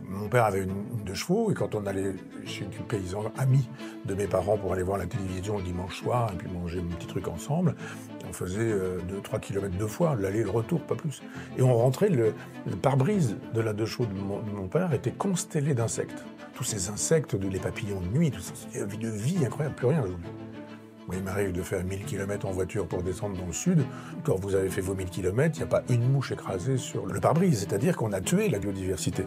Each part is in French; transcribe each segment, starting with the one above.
Mon père avait une de chevaux, et quand on allait chez du paysan ami de mes parents pour aller voir la télévision le dimanche soir, et puis manger un petit truc ensemble, on faisait 2-3 kilomètres deux fois, l'aller et le retour, pas plus. Et on rentrait, le pare-brise de la deux chevaux de mon père était constellé d'insectes. Tous ces insectes, les papillons de nuit, tout ça, il y avait de vie incroyable, plus rien aujourd'hui. Moi, il m'arrive de faire 1000 km en voiture pour descendre dans le sud. Quand vous avez fait vos 1000 km, il n'y a pas une mouche écrasée sur le pare-brise. C'est-à-dire qu'on a tué la biodiversité.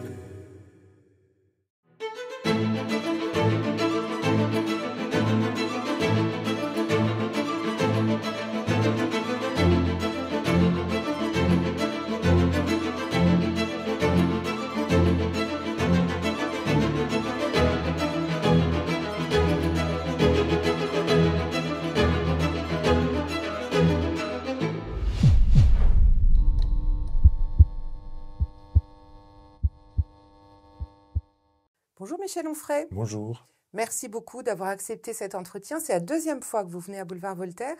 Bonjour Michel Onfray. Bonjour. Merci beaucoup d'avoir accepté cet entretien. C'est la deuxième fois que vous venez à Boulevard Voltaire.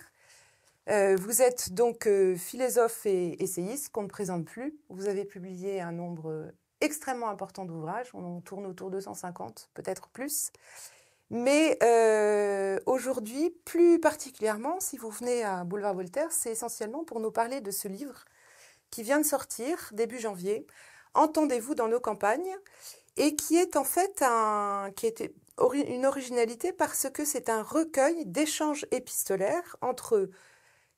Vous êtes donc philosophe et essayiste qu'on ne présente plus. Vous avez publié un nombre extrêmement important d'ouvrages. On tourne autour de 150, peut-être plus. Mais aujourd'hui, plus particulièrement, si vous venez à Boulevard Voltaire, c'est essentiellement pour nous parler de ce livre qui vient de sortir début janvier, « Entendez-vous dans nos campagnes ?» et qui est en fait une originalité parce que c'est un recueil d'échanges épistolaires entre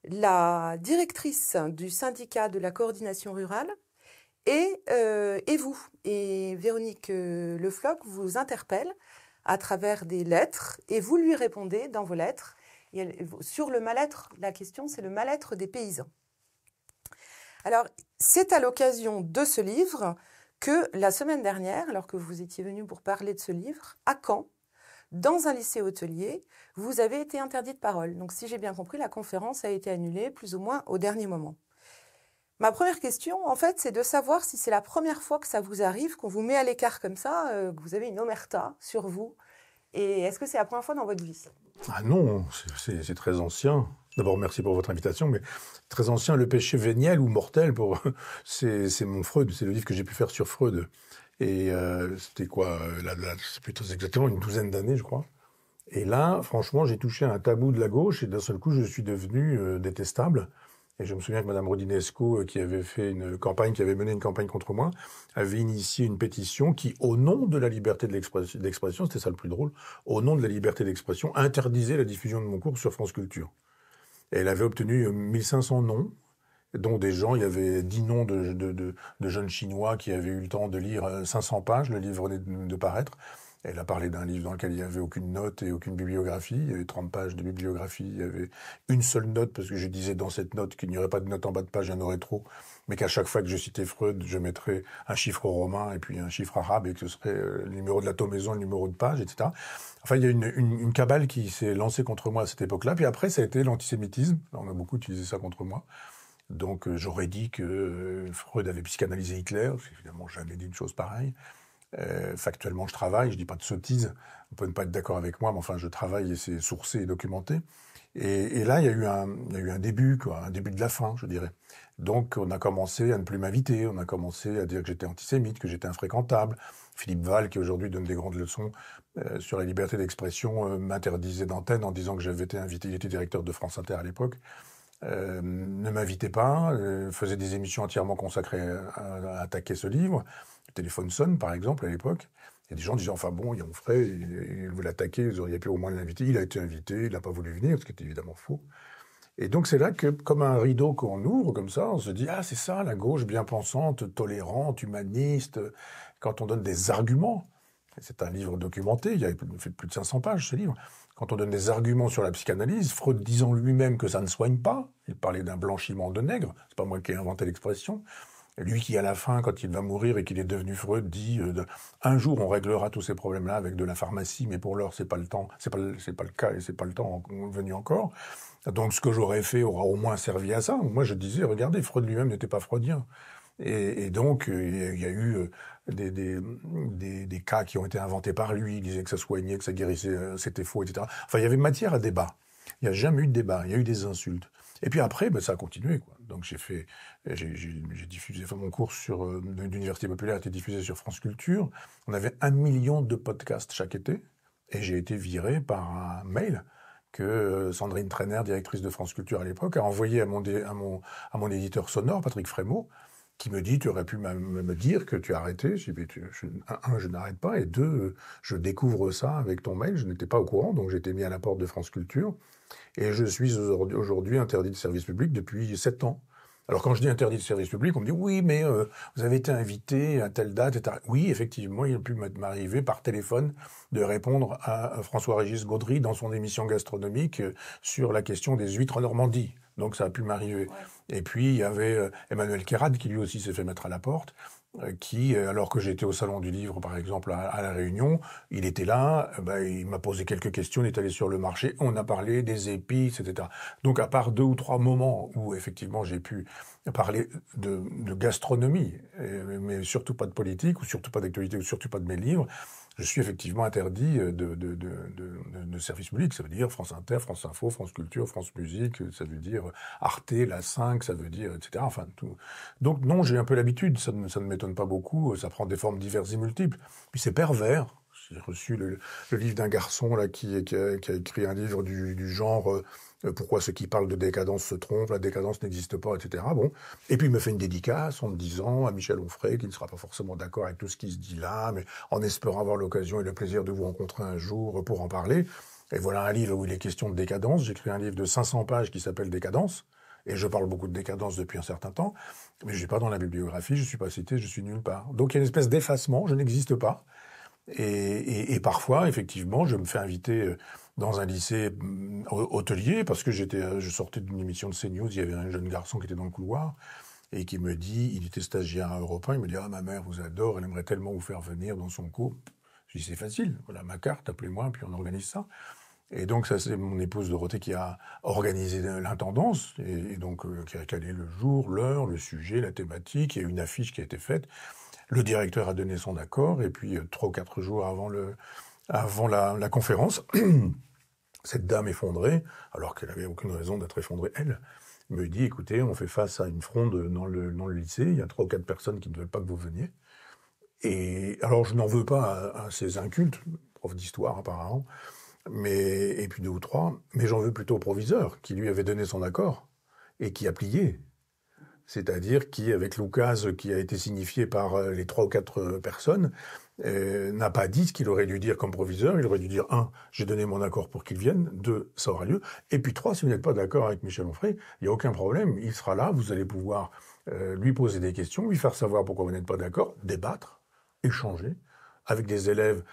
la directrice du syndicat de la coordination rurale et vous. Et Véronique Le Floch vous interpelle à travers des lettres et vous lui répondez dans vos lettres. Et sur le mal-être, la question c'est le mal-être des paysans. Alors, c'est à l'occasion de ce livre que la semaine dernière, alors que vous étiez venu pour parler de ce livre, à Caen, dans un lycée hôtelier, vous avez été interdit de parole. Donc, si j'ai bien compris, la conférence a été annulée plus ou moins au dernier moment. Ma première question, en fait, c'est de savoir si c'est la première fois que ça vous arrive, qu'on vous met à l'écart comme ça, que vous avez une omerta sur vous. Et est-ce que c'est la première fois dans votre vie ? Ah non, c'est très ancien. D'abord, merci pour votre invitation, mais très ancien, le péché véniel ou mortel, c'est mon Freud, c'est le livre que j'ai pu faire sur Freud. Et c'était quoi, c'est plutôt exactement une douzaine d'années, je crois. Et là, franchement, j'ai touché un tabou de la gauche, et d'un seul coup, je suis devenu détestable. Et je me souviens que Madame Rodinesco, qui avait mené une campagne contre moi, avait initié une pétition qui, au nom de la liberté d'expression, c'était ça le plus drôle, au nom de la liberté d'expression, interdisait la diffusion de mon cours sur France Culture. Et elle avait obtenu 1500 noms, dont des gens, il y avait 10 noms de jeunes Chinois qui avaient eu le temps de lire 500 pages, le livre venait de paraître. Elle a parlé d'un livre dans lequel il n'y avait aucune note et aucune bibliographie. Il y avait 30 pages de bibliographie. Il y avait une seule note, parce que je disais dans cette note qu'il n'y aurait pas de note en bas de page, il y en aurait trop. Mais qu'à chaque fois que je citais Freud, je mettrais un chiffre romain et puis un chiffre arabe, et que ce serait le numéro de la tomaison, le numéro de page, etc. Enfin, il y a une cabale qui s'est lancée contre moi à cette époque-là. Puis après, ça a été l'antisémitisme. On a beaucoup utilisé ça contre moi. Donc, j'aurais dit que Freud avait psychanalysé Hitler. J'ai évidemment jamais dit une chose pareille. Factuellement, je travaille, je dis pas de sottises, on peut ne pas être d'accord avec moi, mais enfin, je travaille et c'est sourcé et documenté. Et là, il y a eu un début, un début de la fin, je dirais. Donc, on a commencé à ne plus m'inviter, on a commencé à dire que j'étais antisémite, que j'étais infréquentable. Philippe Val, qui aujourd'hui donne des grandes leçons sur la liberté d'expression, m'interdisait d'antenne en disant que j'avais été invité, il était directeur de France Inter à l'époque. Ne m'invitait pas, faisait des émissions entièrement consacrées à attaquer ce livre. Le téléphone sonne, par exemple, à l'époque. Il y a des gens qui disaient, enfin bon, il y a mon frère, il veut l'attaquer, vous auriez pu au moins l'inviter. Il a été invité, il n'a pas voulu venir, ce qui était évidemment faux. Et donc c'est là que, comme un rideau qu'on ouvre, comme ça, on se dit, ah c'est ça, la gauche bien pensante, tolérante, humaniste, quand on donne des arguments. C'est un livre documenté, il a fait plus de 500 pages, ce livre. Quand on donne des arguments sur la psychanalyse, Freud disant lui-même que ça ne soigne pas, il parlait d'un blanchiment de nègre, c'est pas moi qui ai inventé l'expression. Lui qui, à la fin, quand il va mourir et qu'il est devenu Freud, dit un jour on réglera tous ces problèmes-là avec de la pharmacie, mais pour l'heure c'est pas le temps, c'est pas le cas et c'est pas le temps venu encore. Donc ce que j'aurais fait aura au moins servi à ça. Moi je disais, regardez, Freud lui-même n'était pas freudien. Et donc il y a eu des cas qui ont été inventés par lui. Il disait que ça soignait, que ça guérissait, c'était faux, etc. Enfin il y avait matière à débat. Il n'y a jamais eu de débat. Il y a eu des insultes. Et puis après, ça a continué, quoi. Donc j'ai diffusé, mon cours sur l'Université populaire a été diffusé sur France Culture. On avait 1 million de podcasts chaque été, et j'ai été viré par un mail que Sandrine Trainer, directrice de France Culture à l'époque, a envoyé à mon éditeur sonore, Patrick Frémaux, qui me dit, tu aurais pu me dire que tu as arrêté. J'ai dit, je n'arrête pas, et deux, je découvre ça avec ton mail, je n'étais pas au courant, donc j'ai été mis à la porte de France Culture, et je suis aujourd'hui interdit de service public depuis 7 ans. Alors quand je dis interdit de service public, on me dit, oui, mais vous avez été invité à telle date, etc. Oui, effectivement, il a pu m'arriver par téléphone de répondre à François-Régis Gaudry dans son émission gastronomique sur la question des huîtres en Normandie. Donc ça a pu m'arriver. Ouais. Et puis il y avait Emmanuel Kérad qui lui aussi s'est fait mettre à la porte, qui, alors que j'étais au Salon du Livre par exemple à La Réunion, il était là, il m'a posé quelques questions, on est allé sur le marché, on a parlé des épices, etc. Donc à part 2 ou 3 moments où effectivement j'ai pu parler de gastronomie, mais surtout pas de politique, ou surtout pas d'actualité, ou surtout pas de mes livres, je suis effectivement interdit de service public. Ça veut dire France Inter, France Info, France Culture, France Musique, ça veut dire Arte, La 5, ça veut dire, etc. Enfin, tout. Donc non, j'ai un peu l'habitude, ça ne m'étonne pas beaucoup, ça prend des formes diverses et multiples. Puis c'est pervers. J'ai reçu le livre d'un garçon là qui a écrit un livre du genre pourquoi ceux qui parlent de décadence se trompent, la décadence n'existe pas, etc. Bon. Et puis il me fait une dédicace en me disant à Michel Onfray, qui ne sera pas forcément d'accord avec tout ce qui se dit là, mais en espérant avoir l'occasion et le plaisir de vous rencontrer un jour pour en parler. Et voilà un livre où il est question de décadence. J'ai écrit un livre de 500 pages qui s'appelle Décadence. Et je parle beaucoup de décadence depuis un certain temps, mais je ne suis pas dans la bibliographie, je ne suis pas cité, je suis nulle part. Donc il y a une espèce d'effacement, je n'existe pas. Et parfois, effectivement, je me fais inviter dans un lycée hôtelier parce que je sortais d'une émission de CNews, il y avait un jeune garçon qui était dans le couloir et qui me dit, il était stagiaire à Europe 1, il me dit « Ah, ma mère vous adore, elle aimerait tellement vous faire venir dans son cours. » Je dis « C'est facile, voilà ma carte, appelez-moi, puis on organise ça. » Et donc ça, c'est mon épouse Dorothée qui a organisé l'intendance et donc qui a calé le jour, l'heure, le sujet, la thématique, il y a une affiche qui a été faite. Le directeur a donné son accord, et puis 3 ou 4 jours avant la conférence, cette dame effondrée, alors qu'elle n'avait aucune raison d'être effondrée, elle, me dit, écoutez, on fait face à une fronde dans le lycée, il y a 3 ou 4 personnes qui ne veulent pas que vous veniez. Et alors, je n'en veux pas à ces incultes, prof d'histoire apparemment, et puis 2 ou 3, mais j'en veux plutôt au proviseur, qui lui avait donné son accord, et qui a plié. C'est-à-dire qui, avec l'oukase qui a été signifié par les 3 ou 4 personnes, n'a pas dit ce qu'il aurait dû dire comme proviseur. Il aurait dû dire 1, j'ai donné mon accord pour qu'il vienne, 2, ça aura lieu, et puis 3, si vous n'êtes pas d'accord avec Michel Onfray, il n'y a aucun problème, il sera là, vous allez pouvoir lui poser des questions, lui faire savoir pourquoi vous n'êtes pas d'accord, débattre, échanger, avec des élèves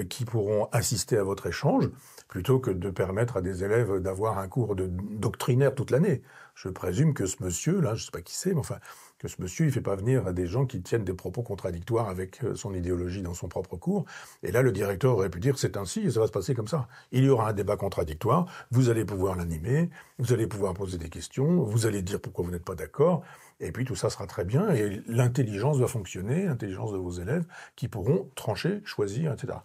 qui pourront assister à votre échange, plutôt que de permettre à des élèves d'avoir un cours doctrinaire toute l'année. Je présume que ce monsieur, là, je ne sais pas qui c'est, mais enfin, que ce monsieur, il ne fait pas venir des gens qui tiennent des propos contradictoires avec son idéologie dans son propre cours. Et là, le directeur aurait pu dire, c'est ainsi, et ça va se passer comme ça. Il y aura un débat contradictoire, vous allez pouvoir l'animer, vous allez pouvoir poser des questions, vous allez dire pourquoi vous n'êtes pas d'accord, et puis tout ça sera très bien, et l'intelligence va fonctionner, l'intelligence de vos élèves, qui pourront trancher, choisir, etc.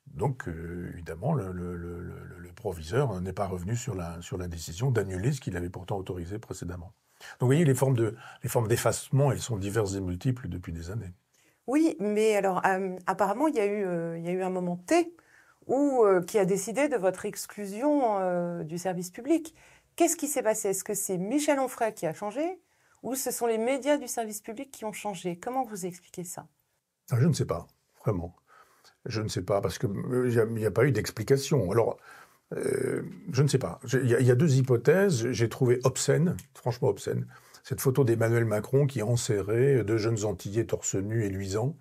Donc, évidemment, le proviseur n'est pas revenu sur la décision d'annuler ce qu'il avait pourtant autorisé précédemment. Donc, vous voyez, les formes d'effacement, elles sont diverses et multiples depuis des années. Oui, mais alors, apparemment, il y a eu un moment T qui a décidé de votre exclusion du service public. Qu'est-ce qui s'est passé? Est-ce que c'est Michel Onfray qui a changé ou ce sont les médias du service public qui ont changé? Comment vous expliquez ça? Je ne sais pas, vraiment. Je ne sais pas, parce qu'il n'y a pas eu d'explication. Alors, je ne sais pas. Il y a 2 hypothèses. J'ai trouvé obscène, franchement obscène, cette photo d'Emmanuel Macron qui enserrait 2 jeunes Antillais torse nu et luisants,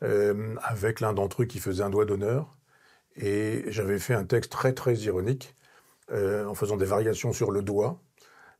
avec l'un d'entre eux qui faisait un doigt d'honneur. Et j'avais fait un texte très, très ironique, en faisant des variations sur le doigt,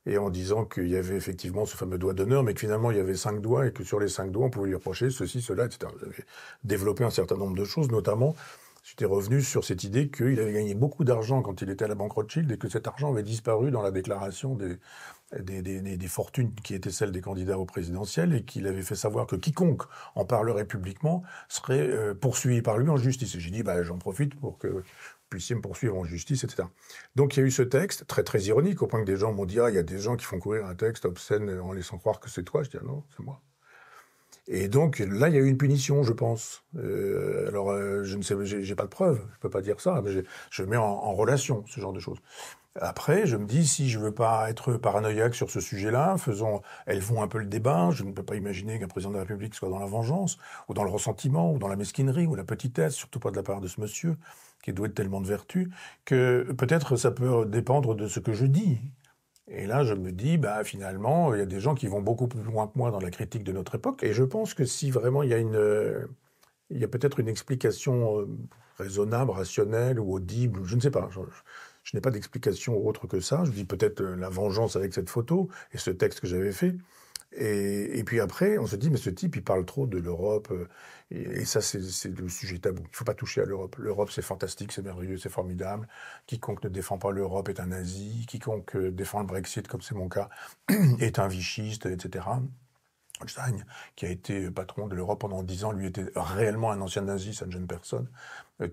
et en disant qu'il y avait effectivement ce fameux doigt d'honneur, mais que finalement il y avait 5 doigts, et que sur les 5 doigts, on pouvait lui reprocher ceci, cela, etc. J'avais développé un certain nombre de choses, notamment, j'étais revenu sur cette idée qu'il avait gagné beaucoup d'argent quand il était à la banque Rothschild, et que cet argent avait disparu dans la déclaration des fortunes qui étaient celles des candidats au présidentiel, et qu'il avait fait savoir que quiconque en parlerait publiquement serait poursuivi par lui en justice. Et j'ai dit, j'en profite pour que puissiez me poursuivre en justice, etc. Donc il y a eu ce texte, très très ironique, au point que des gens m'ont dit « Ah, il y a des gens qui font courir un texte obscène en laissant croire que c'est toi ». Je dis « Ah non, c'est moi ». Et donc là, il y a eu une punition, je pense. Je ne sais, j'ai pas de preuves, je peux pas dire ça, mais je mets en relation ce genre de choses. Après, je me dis, si je veux pas être paranoïaque sur ce sujet-là, elles vont un peu le débat. Je ne peux pas imaginer qu'un président de la République soit dans la vengeance, ou dans le ressentiment, ou dans la mesquinerie, ou la petitesse, surtout pas de la part de ce monsieur, qui est doué de tellement de vertus, que peut-être ça peut dépendre de ce que je dis. Et là, je me dis, finalement, il y a des gens qui vont beaucoup plus loin que moi dans la critique de notre époque. Et je pense que si vraiment il y a peut-être une explication raisonnable, rationnelle ou audible, je ne sais pas. Je n'ai pas d'explication autre que ça. Je dis peut-être la vengeance avec cette photo et ce texte que j'avais fait. Et puis après, on se dit, mais ce type, il parle trop de l'Europe. Et ça, c'est le sujet tabou. Il ne faut pas toucher à l'Europe. L'Europe, c'est fantastique, c'est merveilleux, c'est formidable. Quiconque ne défend pas l'Europe est un nazi. Quiconque défend le Brexit, comme c'est mon cas, est un vichiste, etc. Einstein, qui a été patron de l'Europe pendant 10 ans, lui était réellement un ancien nazi, ça ne gêne personne.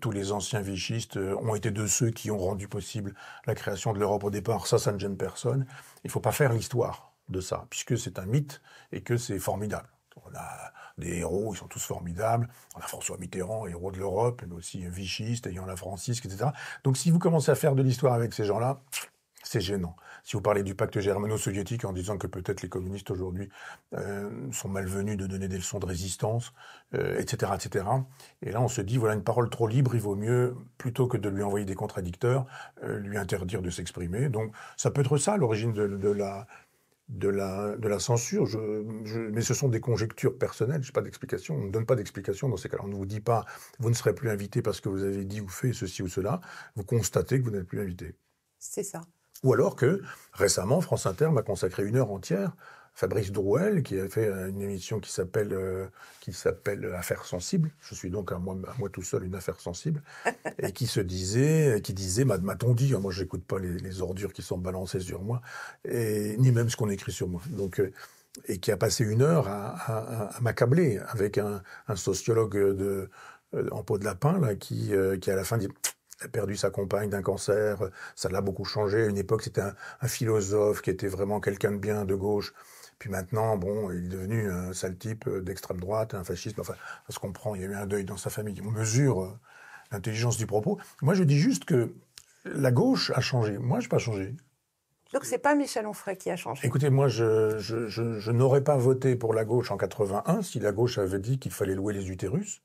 Tous les anciens vichistes ont été de ceux qui ont rendu possible la création de l'Europe au départ, ça ne gêne personne. Il ne faut pas faire l'histoire de ça, puisque c'est un mythe et que c'est formidable. On a des héros, ils sont tous formidables. On a François Mitterrand, héros de l'Europe, mais aussi vichiste, ayant la Francisque, etc. Donc si vous commencez à faire de l'histoire avec ces gens-là, c'est gênant. Si vous parlez du pacte germano-soviétique en disant que peut-être les communistes aujourd'hui sont malvenus de donner des leçons de résistance, etc., etc. Et là, on se dit, voilà, une parole trop libre, il vaut mieux, plutôt que de lui envoyer des contradicteurs, lui interdire de s'exprimer. Donc, ça peut être ça, l'origine de la censure. Mais ce sont des conjectures personnelles, j'ai pas d'explication. On ne donne pas d'explication dans ces cas-là. On ne vous dit pas, vous ne serez plus invité parce que vous avez dit ou fait ceci ou cela. Vous constatez que vous n'êtes plus invité. C'est ça. Ou alors que, récemment, France Inter m'a consacré 1 heure entière. Fabrice Drouel, qui a fait une émission qui s'appelle Affaires sensibles. Je suis donc à moi tout seul une affaire sensible. Et qui disait, m'a-t-on dit, moi j'écoute pas les ordures qui sont balancées sur moi, ni même ce qu'on écrit sur moi. Donc, et qui a passé 1 heure à m'accabler avec un sociologue en peau de lapin, là, qui à la fin dit... Il a perdu sa compagne d'un cancer, ça l'a beaucoup changé. À une époque, c'était un philosophe qui était vraiment quelqu'un de bien, de gauche. Puis maintenant, bon, il est devenu un sale type d'extrême droite, un fasciste. Enfin, ça se comprend, il y a eu un deuil dans sa famille. On mesure l'intelligence du propos. Moi, je dis juste que la gauche a changé. Moi, je n'ai pas changé. Donc, c'est pas Michel Onfray qui a changé. Écoutez, moi, je n'aurais pas voté pour la gauche en 81 si la gauche avait dit qu'il fallait louer les utérus,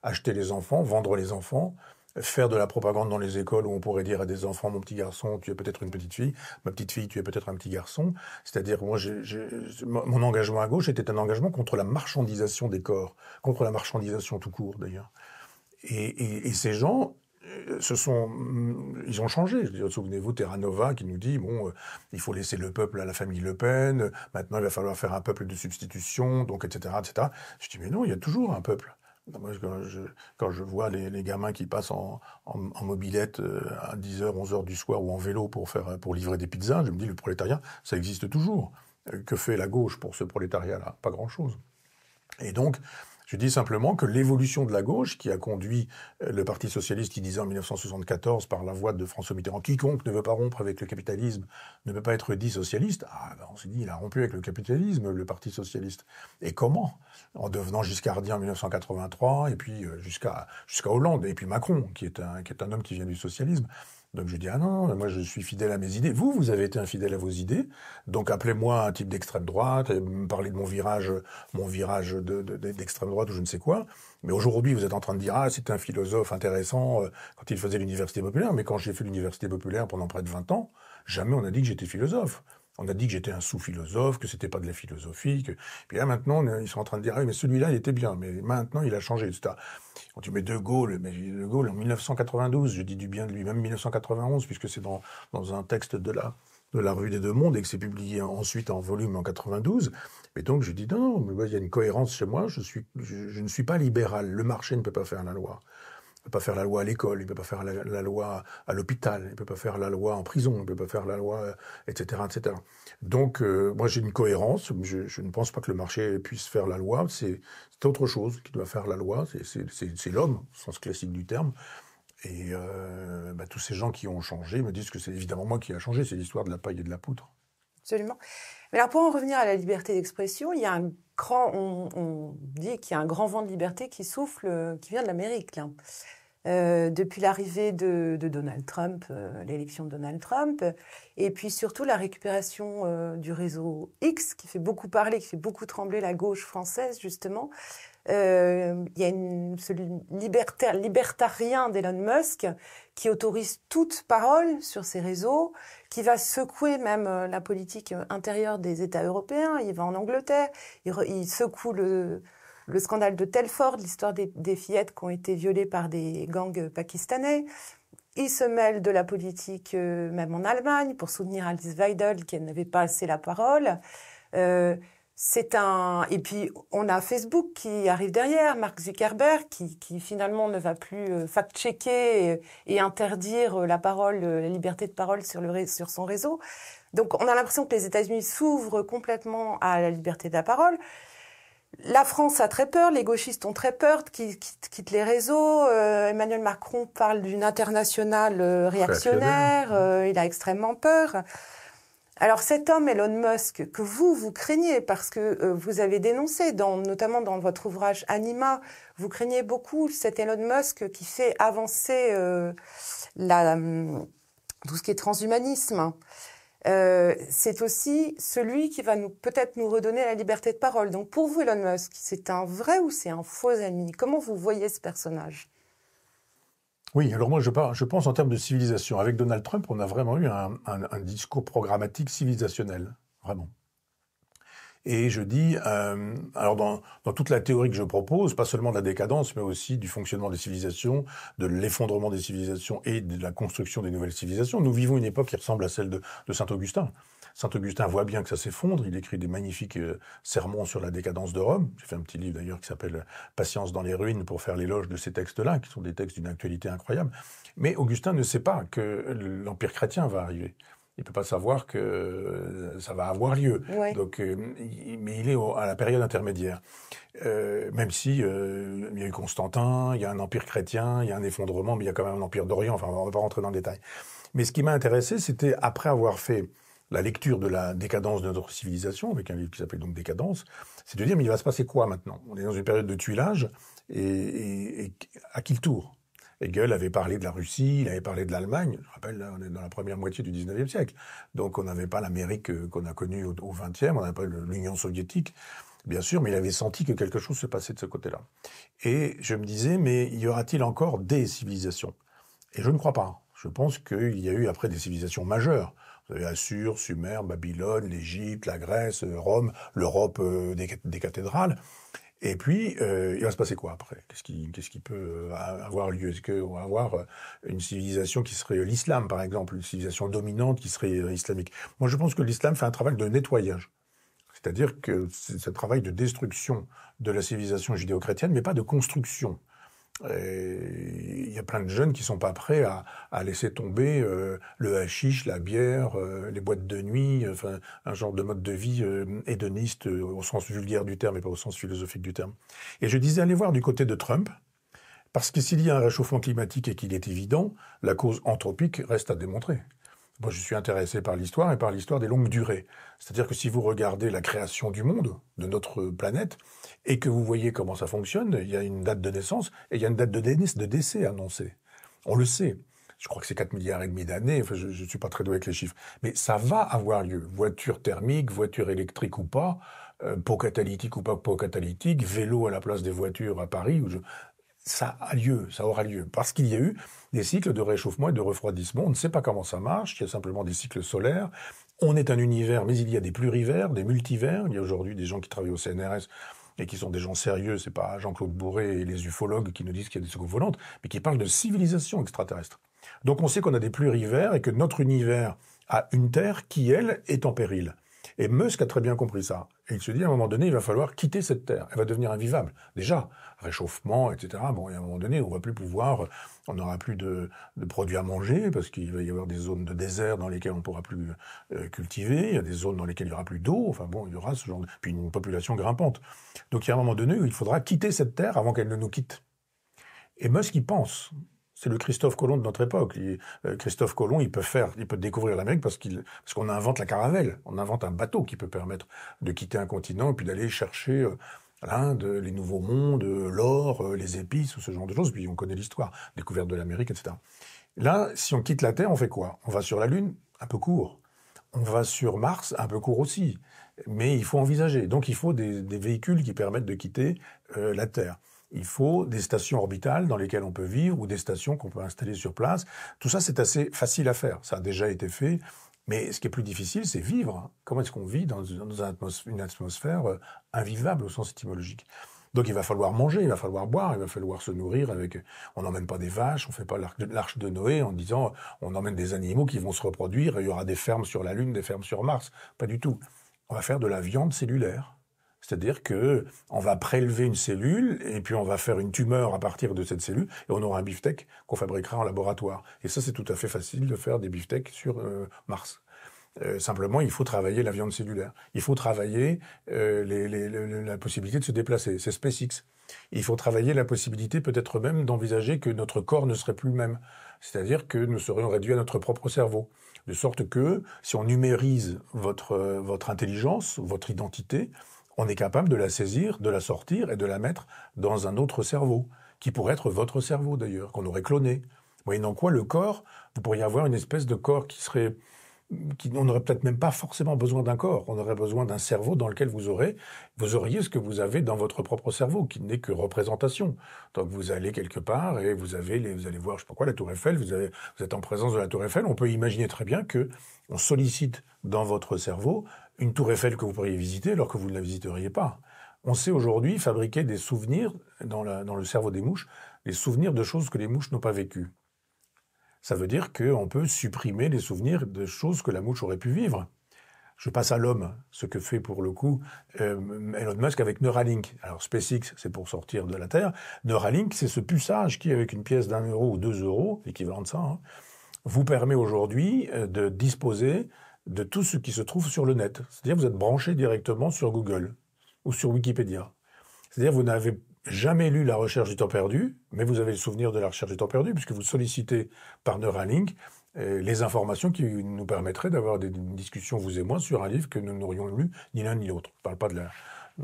acheter les enfants, vendre les enfants, faire de la propagande dans les écoles où on pourrait dire à des enfants, mon petit garçon, tu es peut-être une petite fille, ma petite fille, tu es peut-être un petit garçon. C'est-à-dire, moi, mon engagement à gauche était un engagement contre la marchandisation des corps, contre la marchandisation tout court, d'ailleurs. Et ces gens, ils ont changé. Souvenez-vous, Terra Nova qui nous dit, il faut laisser le peuple à la famille Le Pen, maintenant il va falloir faire un peuple de substitution, donc etc., etc. Je dis, mais non, il y a toujours un peuple. Moi, quand je vois les gamins qui passent en mobilette à 10h, 11h du soir ou en vélo pour livrer des pizzas, je me dis, le prolétariat, ça existe toujours. Que fait la gauche pour ce prolétariat-là? Pas grand-chose. Et donc, je dis simplement que l'évolution de la gauche, qui a conduit le Parti socialiste, qui disait en 1974, par la voix de François Mitterrand, quiconque ne veut pas rompre avec le capitalisme ne peut pas être dit socialiste. On s'est dit, il a rompu avec le capitalisme, le Parti socialiste. Et comment? En devenant giscardien en 1983, et puis jusqu'à Hollande, et puis Macron, qui est un homme qui vient du socialisme. Donc je dis, ah non, moi je suis fidèle à mes idées. Vous avez été infidèle à vos idées. Donc appelez-moi un type d'extrême droite, et me parlez de mon virage d'extrême droite ou je ne sais quoi. Mais aujourd'hui, vous êtes en train de dire, ah, c'était un philosophe intéressant quand il faisait l'université populaire. Mais quand j'ai fait l'université populaire pendant près de 20 ans, jamais on a dit que j'étais philosophe. On a dit que j'étais un sous-philosophe, que c'était pas de la philosophie. Puis là, maintenant, ils sont en train de dire, ah, mais celui-là, il était bien, mais maintenant, il a changé, etc. Quand tu mets De Gaulle en 1992, je dis du bien de lui, même 1991, puisque c'est dans un texte de la Revue des Deux Mondes et que c'est publié ensuite en volume en 92. Et donc, je dis, non, mais il y a une cohérence chez moi, je ne suis pas libéral. Le marché ne peut pas faire la loi. Il ne peut pas faire la loi à l'école, il ne peut pas faire la loi à l'hôpital, il ne peut pas faire la loi en prison, il ne peut pas faire la loi, etc., etc. Donc, moi, j'ai une cohérence. Je ne pense pas que le marché puisse faire la loi. C'est autre chose qui doit faire la loi. C'est l'homme, au sens classique du terme. Et tous ces gens qui ont changé me disent que c'est évidemment moi qui a changé, c'est l'histoire de la paille et de la poudre. Absolument. Mais alors pour en revenir à la liberté d'expression, il y a on dit qu'il y a un grand vent de liberté qui souffle, qui vient de l'Amérique, là. Depuis l'arrivée de Donald Trump, l'élection de Donald Trump, et puis surtout la récupération du réseau X, qui fait beaucoup parler, qui fait beaucoup trembler la gauche française, justement. Il y a ce libertarien d'Elon Musk qui autorise toute parole sur ces réseaux, qui va secouer même la politique intérieure des États européens. Il va en Angleterre, il secoue le scandale de Telford, l'histoire des fillettes qui ont été violées par des gangs pakistanais. Il se mêle de la politique même en Allemagne pour soutenir Alice Weidel qui n'avait pas assez la parole. Et puis on a Facebook qui arrive derrière, Mark Zuckerberg qui finalement ne va plus fact-checker et interdire la parole, la liberté de parole sur son réseau. Donc on a l'impression que les États-Unis s'ouvrent complètement à la liberté de la parole. La France a très peur, les gauchistes ont très peur, quittent les réseaux. Emmanuel Macron parle d'une internationale réactionnaire, il a extrêmement peur. Alors cet homme, Elon Musk, que vous craignez, parce que vous avez dénoncé, notamment dans votre ouvrage Anima, vous craignez beaucoup cet Elon Musk qui fait avancer tout ce qui est transhumanisme. C'est aussi celui qui va peut-être nous redonner la liberté de parole. Donc pour vous, Elon Musk, c'est un vrai ou c'est un faux ami? Comment vous voyez ce personnage? Oui, alors moi je pense en termes de civilisation. Avec Donald Trump, on a vraiment eu un discours programmatique civilisationnel, vraiment. Et je dis, alors dans toute la théorie que je propose, pas seulement de la décadence, mais aussi du fonctionnement des civilisations, de l'effondrement des civilisations et de la construction des nouvelles civilisations, nous vivons une époque qui ressemble à celle de Saint-Augustin. Saint-Augustin voit bien que ça s'effondre, il écrit des magnifiques sermons sur la décadence de Rome. J'ai fait un petit livre d'ailleurs qui s'appelle « Patience dans les ruines » pour faire l'éloge de ces textes-là, qui sont des textes d'une actualité incroyable. Mais Augustin ne sait pas que l'Empire chrétien va arriver. Il ne peut pas savoir que ça va avoir lieu. Ouais. Donc, mais il est à la période intermédiaire. Même si il y a eu Constantin, il y a un empire chrétien, il y a un effondrement, mais il y a quand même un empire d'Orient. Enfin, on ne va pas rentrer dans le détail. Mais ce qui m'a intéressé, c'était après avoir fait la lecture de la décadence de notre civilisation, avec un livre qui s'appelle donc Décadence, c'est de dire, mais il va se passer quoi maintenant? On est dans une période de tuilage, et à qui le tour? Hegel avait parlé de la Russie, il avait parlé de l'Allemagne. Je rappelle, là, on est dans la première moitié du 19e siècle. Donc on n'avait pas l'Amérique qu'on a connue au 20e, on n'avait pas l'Union soviétique, bien sûr, mais il avait senti que quelque chose se passait de ce côté-là. Et je me disais, mais y aura-t-il encore des civilisations? Et je ne crois pas. Je pense qu'il y a eu après des civilisations majeures. Vous avez Assur, Sumer, Babylone, l'Égypte, la Grèce, Rome, l'Europe des cathédrales. Et puis, il va se passer quoi après? Qu'est-ce qui peut avoir lieu? Est-ce qu'on va avoir une civilisation qui serait l'islam, par exemple, une civilisation dominante qui serait islamique? Moi, je pense que l'islam fait un travail de nettoyage. C'est-à-dire que c'est un travail de destruction de la civilisation judéo-chrétienne, mais pas de construction. Il y a plein de jeunes qui sont pas prêts à laisser tomber le hashish, la bière, les boîtes de nuit, enfin un genre de mode de vie hédoniste au sens vulgaire du terme et pas au sens philosophique du terme. Et je disais, allez voir du côté de Trump, parce que s'il y a un réchauffement climatique et qu'il est évident, la cause anthropique reste à démontrer. Moi, je suis intéressé par l'histoire et par l'histoire des longues durées. C'est-à-dire que si vous regardez la création du monde, de notre planète, et que vous voyez comment ça fonctionne, il y a une date de naissance et il y a une date de décès annoncée. On le sait. Je crois que c'est 4,5 milliards d'années. Enfin, je ne suis pas très doué avec les chiffres. Mais ça va avoir lieu. Voiture thermique, voiture électrique ou pas, pot catalytique ou pas pot catalytique, vélo à la place des voitures à Paris. Ça a lieu, ça aura lieu. Parce qu'il y a eu des cycles de réchauffement et de refroidissement. On ne sait pas comment ça marche. Il y a simplement des cycles solaires. On est un univers, mais il y a des plurivers, des multivers. Il y a aujourd'hui des gens qui travaillent au CNRS et qui sont des gens sérieux. C'est pas Jean-Claude Bourré et les ufologues qui nous disent qu'il y a des soucoupes volantes, mais qui parlent de civilisation extraterrestre. Donc on sait qu'on a des plurivers et que notre univers a une Terre qui, elle, est en péril. Et Musk a très bien compris ça. Et il se dit, à un moment donné, il va falloir quitter cette Terre. Elle va devenir invivable. Déjà, réchauffement, etc. Bon, et à un moment donné, on va plus pouvoir, on n'aura plus de produits à manger, parce qu'il va y avoir des zones de désert dans lesquelles on ne pourra plus cultiver, il y a des zones dans lesquelles il n'y aura plus d'eau, enfin bon, il y aura ce genre puis une population grimpante. Donc il y a un moment donné où il faudra quitter cette Terre avant qu'elle ne nous quitte. Et Musk y pense. C'est le Christophe Colomb de notre époque. Christophe Colomb, il peut découvrir l'Amérique parce qu'on invente la caravelle. On invente un bateau qui peut permettre de quitter un continent et puis d'aller chercher l'Inde, les nouveaux mondes, l'or, les épices, ou ce genre de choses. Puis on connaît l'histoire, découverte de l'Amérique, etc. Là, si on quitte la Terre, on fait quoi? On va sur la Lune, un peu court. On va sur Mars, un peu court aussi. Mais il faut envisager. Donc il faut des véhicules qui permettent de quitter la Terre. Il faut des stations orbitales dans lesquelles on peut vivre ou des stations qu'on peut installer sur place. Tout ça, c'est assez facile à faire. Ça a déjà été fait. Mais ce qui est plus difficile, c'est vivre. Comment est-ce qu'on vit dans une atmosphère invivable au sens étymologique? Donc il va falloir manger, il va falloir boire, il va falloir se nourrir avec... On n'emmène pas des vaches, on ne fait pas l'arche de Noé en disant on emmène des animaux qui vont se reproduire et il y aura des fermes sur la Lune, des fermes sur Mars. Pas du tout. On va faire de la viande cellulaire. C'est-à-dire que on va prélever une cellule et puis on va faire une tumeur à partir de cette cellule et on aura un beefsteak qu'on fabriquera en laboratoire. Et ça, c'est tout à fait facile de faire des beefsteaks sur Mars. Simplement, il faut travailler la viande cellulaire. Il faut travailler la possibilité de se déplacer. C'est SpaceX. Il faut travailler la possibilité peut-être même d'envisager que notre corps ne serait plus le même. C'est-à-dire que nous serions réduits à notre propre cerveau. De sorte que, si on numérise votre intelligence, votre identité, on est capable de la saisir, de la sortir et de la mettre dans un autre cerveau, qui pourrait être votre cerveau d'ailleurs, qu'on aurait cloné. Moyennant quoi, le corps, vous pourriez avoir une espèce de corps on n'aurait peut-être même pas forcément besoin d'un corps, on aurait besoin d'un cerveau dans lequel vous auriez ce que vous avez dans votre propre cerveau, qui n'est que représentation. Donc vous allez quelque part et vous allez voir, je sais pas quoi, la Tour Eiffel, vous êtes en présence de la Tour Eiffel, on peut imaginer très bien que on sollicite dans votre cerveau une Tour Eiffel que vous pourriez visiter alors que vous ne la visiteriez pas. On sait aujourd'hui fabriquer des souvenirs dans le cerveau des mouches, des souvenirs de choses que les mouches n'ont pas vécues. Ça veut dire qu'on peut supprimer les souvenirs de choses que la mouche aurait pu vivre. Je passe à l'homme, ce que fait pour le coup Elon Musk avec Neuralink. Alors SpaceX, c'est pour sortir de la Terre. Neuralink, c'est ce puçage qui, avec une pièce d'1 euro ou 2 euros, équivalent de ça, vous permet aujourd'hui de disposer de tout ce qui se trouve sur le net. C'est-à-dire que vous êtes branché directement sur Google ou sur Wikipédia. C'est-à-dire que vous n'avez jamais lu La Recherche du temps perdu, mais vous avez le souvenir de La Recherche du temps perdu, puisque vous sollicitez par Neuralink les informations qui nous permettraient d'avoir des discussions, vous et moi, sur un livre que nous n'aurions lu ni l'un ni l'autre. Je ne parle pas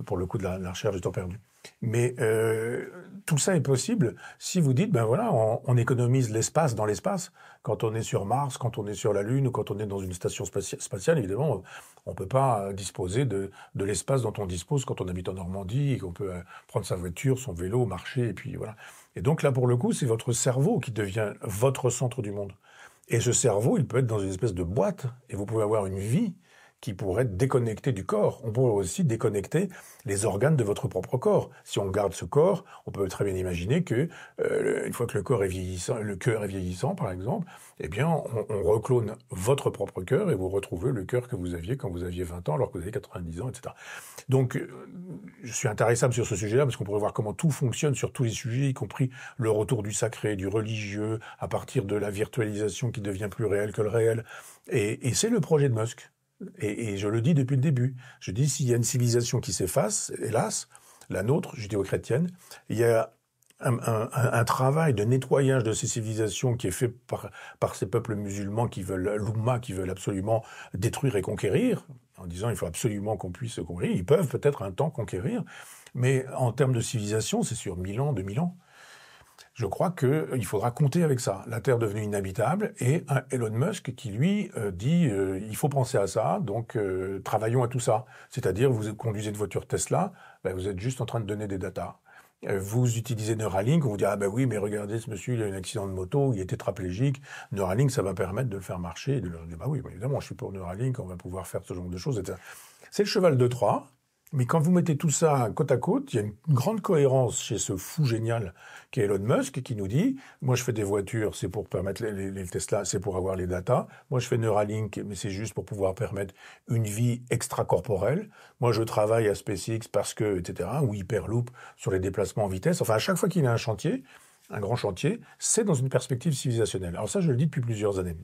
pour le coup de la recherche du temps perdu. Mais tout ça est possible si vous dites, ben voilà, on économise l'espace dans l'espace. Quand on est sur Mars, quand on est sur la Lune ou quand on est dans une station spatiale, évidemment, on ne peut pas disposer de l'espace dont on dispose quand on habite en Normandie et qu'on peut prendre sa voiture, son vélo, marcher, et puis voilà. Et donc là, pour le coup, c'est votre cerveau qui devient votre centre du monde. Et ce cerveau, il peut être dans une espèce de boîte, et vous pouvez avoir une vie qui pourrait être déconnectée du corps. On pourrait aussi déconnecter les organes de votre propre corps. Si on garde ce corps, on peut très bien imaginer que, une fois que le cœur est vieillissant, par exemple, eh bien, on reclone votre propre cœur et vous retrouvez le cœur que vous aviez quand vous aviez 20 ans, alors que vous avez 90 ans, etc. Donc, je suis intéressable sur ce sujet-là parce qu'on pourrait voir comment tout fonctionne sur tous les sujets, y compris le retour du sacré, du religieux, à partir de la virtualisation qui devient plus réelle que le réel. Et c'est le projet de Musk. Et je le dis depuis le début. Je dis, s'il y a une civilisation qui s'efface, hélas, la nôtre, judéo-chrétienne, il y a un travail de nettoyage de ces civilisations qui est fait par ces peuples musulmans qui veulent, l'Oumma, qui veulent absolument détruire et conquérir, en disant il faut absolument qu'on puisse conquérir. Ils peuvent peut-être un temps conquérir, mais en termes de civilisation, c'est sur 1000 ans, 2000 ans. Je crois qu'il faudra compter avec ça. La Terre devenue inhabitable et un Elon Musk qui, lui, dit il faut penser à ça, donc travaillons à tout ça. C'est-à-dire, vous conduisez une voiture Tesla, ben, vous êtes juste en train de donner des datas. Vous utilisez Neuralink, on vous dit ah ben oui, mais regardez, ce monsieur, il a eu un accident de moto, il est tétraplégique. Neuralink, ça va permettre de le faire marcher. Et de leur dire bah oui, bah évidemment, je suis pour Neuralink, on va pouvoir faire ce genre de choses, etc. C'est le cheval de Troie. Mais quand vous mettez tout ça côte à côte, il y a une grande cohérence chez ce fou génial qui est Elon Musk, qui nous dit « Moi, je fais des voitures, c'est pour permettre les Tesla, c'est pour avoir les datas. Moi, je fais Neuralink, mais c'est juste pour pouvoir permettre une vie extracorporelle. Moi, je travaille à SpaceX parce que, etc., ou Hyperloop sur les déplacements en vitesse. Enfin, à chaque fois qu'il y a un chantier, un grand chantier, c'est dans une perspective civilisationnelle. Alors ça, je le dis depuis plusieurs années.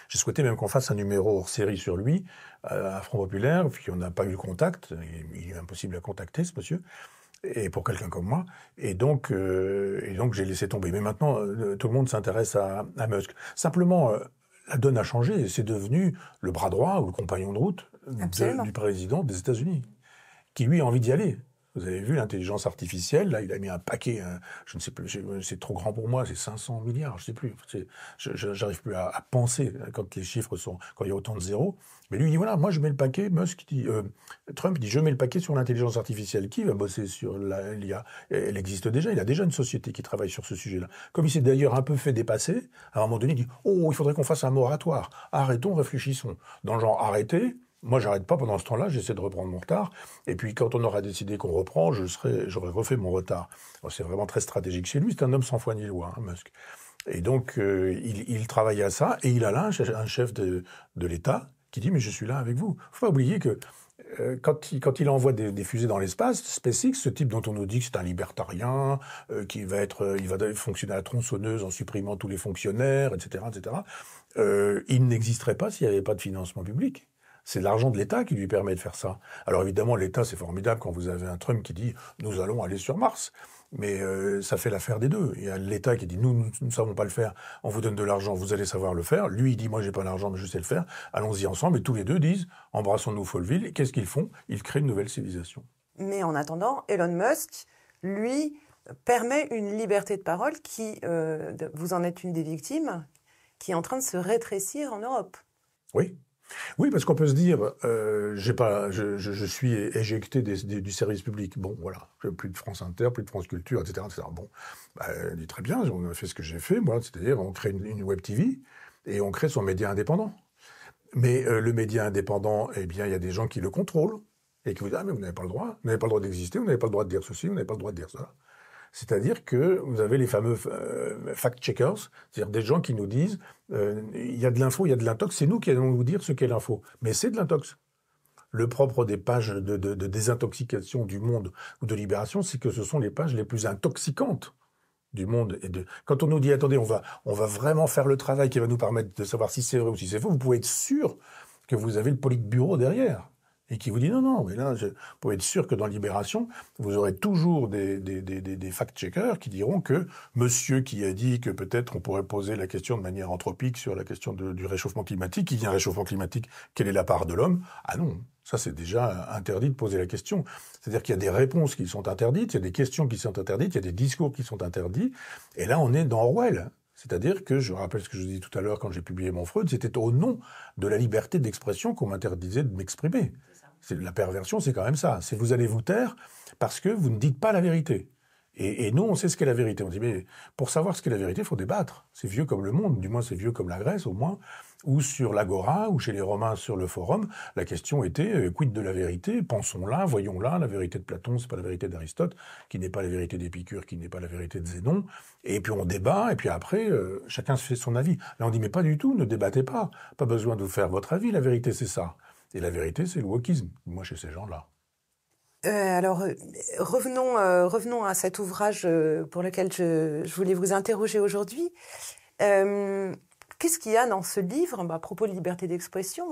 J'ai souhaité même qu'on fasse un numéro hors série sur lui, à Front Populaire, puis on n'a pas eu le contact, il est impossible à contacter, ce monsieur. et pour quelqu'un comme moi. Et donc j'ai laissé tomber. Mais maintenant, tout le monde s'intéresse à Musk. Simplement, la donne a changé. C'est devenu le bras droit ou le compagnon de route du président des États-Unis, qui lui a envie d'y aller. Vous avez vu l'intelligence artificielle, là, il a mis un paquet, je ne sais plus, c'est trop grand pour moi, c'est 500 milliards, je ne sais plus. J'arrive plus à penser quand les chiffres sont, quand il y a autant de zéros. Mais lui, il dit, voilà, moi je mets le paquet, Trump dit, je mets le paquet sur l'intelligence artificielle. Qui va bosser sur l'IA? Elle existe déjà, il a déjà une société qui travaille sur ce sujet-là. Comme il s'est d'ailleurs un peu fait dépasser, à un moment donné, il dit, oh, il faudrait qu'on fasse un moratoire. Arrêtons, réfléchissons. Dans le genre, arrêtez. Moi, j'arrête pas pendant ce temps-là, j'essaie de reprendre mon retard. Et puis, quand on aura décidé qu'on reprend, j'aurai refait mon retard. C'est vraiment très stratégique chez lui. C'est un homme sans foi ni loi, hein, Musk. Et donc, il travaille à ça. Et il a là un chef de l'État qui dit, mais je suis là avec vous. Faut pas oublier que quand il envoie des fusées dans l'espace, SpaceX, ce type dont on nous dit que c'est un libertarien, il va fonctionner à la tronçonneuse en supprimant tous les fonctionnaires, etc., il n'existerait pas s'il n'y avait pas de financement public. C'est l'argent de l'État qui lui permet de faire ça. Alors évidemment, l'État, c'est formidable quand vous avez un Trump qui dit « nous allons aller sur Mars ». Mais ça fait l'affaire des deux. Il y a l'État qui dit « nous ne savons pas le faire, on vous donne de l'argent, vous allez savoir le faire ». Lui, il dit « moi, j'ai pas l'argent, mais je sais le faire, allons-y ensemble ». Et tous les deux disent « embrassons-nous Folleville ». Et qu'est-ce qu'ils font? Ils créent une nouvelle civilisation. Mais en attendant, Elon Musk, lui, permet une liberté de parole qui, vous en êtes une des victimes, qui est en train de se rétrécir en Europe. Oui. Oui, parce qu'on peut se dire, je suis éjecté du service public. Bon, voilà, plus de France Inter, plus de France Culture, etc. Bon, elle dit très bien, on a fait ce que j'ai fait, moi, c'est-à-dire on crée une web TV et on crée son média indépendant. Mais le média indépendant, eh bien, il y a des gens qui le contrôlent et qui vous disent, ah, mais vous n'avez pas le droit d'exister, vous n'avez pas le droit de dire ceci, vous n'avez pas le droit de dire ça. C'est-à-dire que vous avez les fameux fact-checkers, c'est-à-dire des gens qui nous disent il y a de l'info, il y a de l'intox, c'est nous qui allons vous dire ce qu'est l'info. Mais c'est de l'intox. Le propre des pages de désintoxication du Monde ou de Libération, c'est que ce sont les pages les plus intoxicantes du monde. Quand on nous dit attendez, on va vraiment faire le travail qui va nous permettre de savoir si c'est vrai ou si c'est faux, vous pouvez être sûr que vous avez le politburo derrière. Et qui vous dit non, mais là, vous pouvez être sûr que dans Libération, vous aurez toujours des fact-checkers qui diront que monsieur qui a dit que peut-être on pourrait poser la question de manière anthropique sur la question du réchauffement climatique, qui dit un réchauffement climatique, quelle est la part de l'homme? Ah non, ça c'est déjà interdit de poser la question. C'est-à-dire qu'il y a des réponses qui sont interdites, il y a des questions qui sont interdites, il y a des discours qui sont interdits, et là on est dans Orwell. C'est-à-dire que, je rappelle ce que je dis tout à l'heure quand j'ai publié mon Freud, c'était au nom de la liberté d'expression qu'on m'interdisait de m'exprimer. La perversion, c'est quand même ça. C'est vous allez vous taire parce que vous ne dites pas la vérité. Et nous, on sait ce qu'est la vérité. On dit, mais pour savoir ce qu'est la vérité, il faut débattre. C'est vieux comme le monde, du moins c'est vieux comme la Grèce, au moins. Ou sur l'Agora, ou chez les Romains sur le Forum, la question était, quid de la vérité? Pensons-la, voyons-la. La vérité de Platon, c'est pas la vérité d'Aristote, qui n'est pas la vérité d'Épicure, qui n'est pas la vérité de Zénon. Et puis on débat, et puis après, chacun se fait son avis. Là, on dit, mais pas du tout, ne débattez pas. Pas besoin de vous faire votre avis, la vérité, c'est ça. Et la vérité, c'est le wokisme, moi, chez ces gens-là. Alors, revenons à cet ouvrage pour lequel je voulais vous interroger aujourd'hui. Qu'est-ce qu'il y a dans ce livre, à propos de liberté d'expression,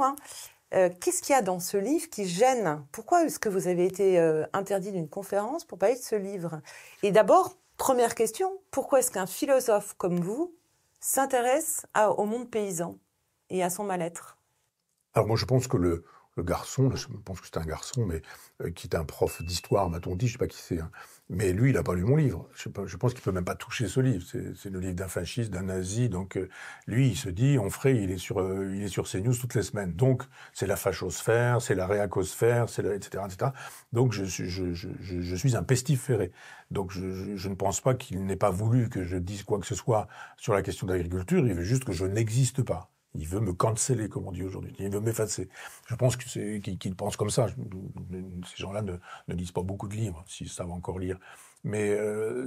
qu'est-ce qu'il y a dans ce livre qui gêne? Pourquoi est-ce que vous avez été interdit d'une conférence pour parler de ce livre? Et d'abord, première question, pourquoi est-ce qu'un philosophe comme vous s'intéresse au monde paysan et à son mal-être? Alors moi, je pense que le garçon, je pense que c'est un garçon, mais qui est un prof d'histoire, m'a-t-on dit, je ne sais pas qui c'est, hein. Mais lui, il n'a pas lu mon livre. Je pense qu'il ne peut même pas toucher ce livre. C'est le livre d'un fasciste, d'un nazi. Donc lui, il se dit, il est sur CNews toutes les semaines. Donc c'est la fachosphère, c'est la réacosphère, etc., etc. Donc je suis un pestiféré. Donc je ne pense pas qu'il n'ait pas voulu que je dise quoi que ce soit sur la question de l'agriculture. Il veut juste que je n'existe pas. Il veut me canceller, comme on dit aujourd'hui. Il veut m'effacer. Je pense qu'il pense comme ça. Ces gens-là ne lisent pas beaucoup de livres, s'ils savent encore lire. Mais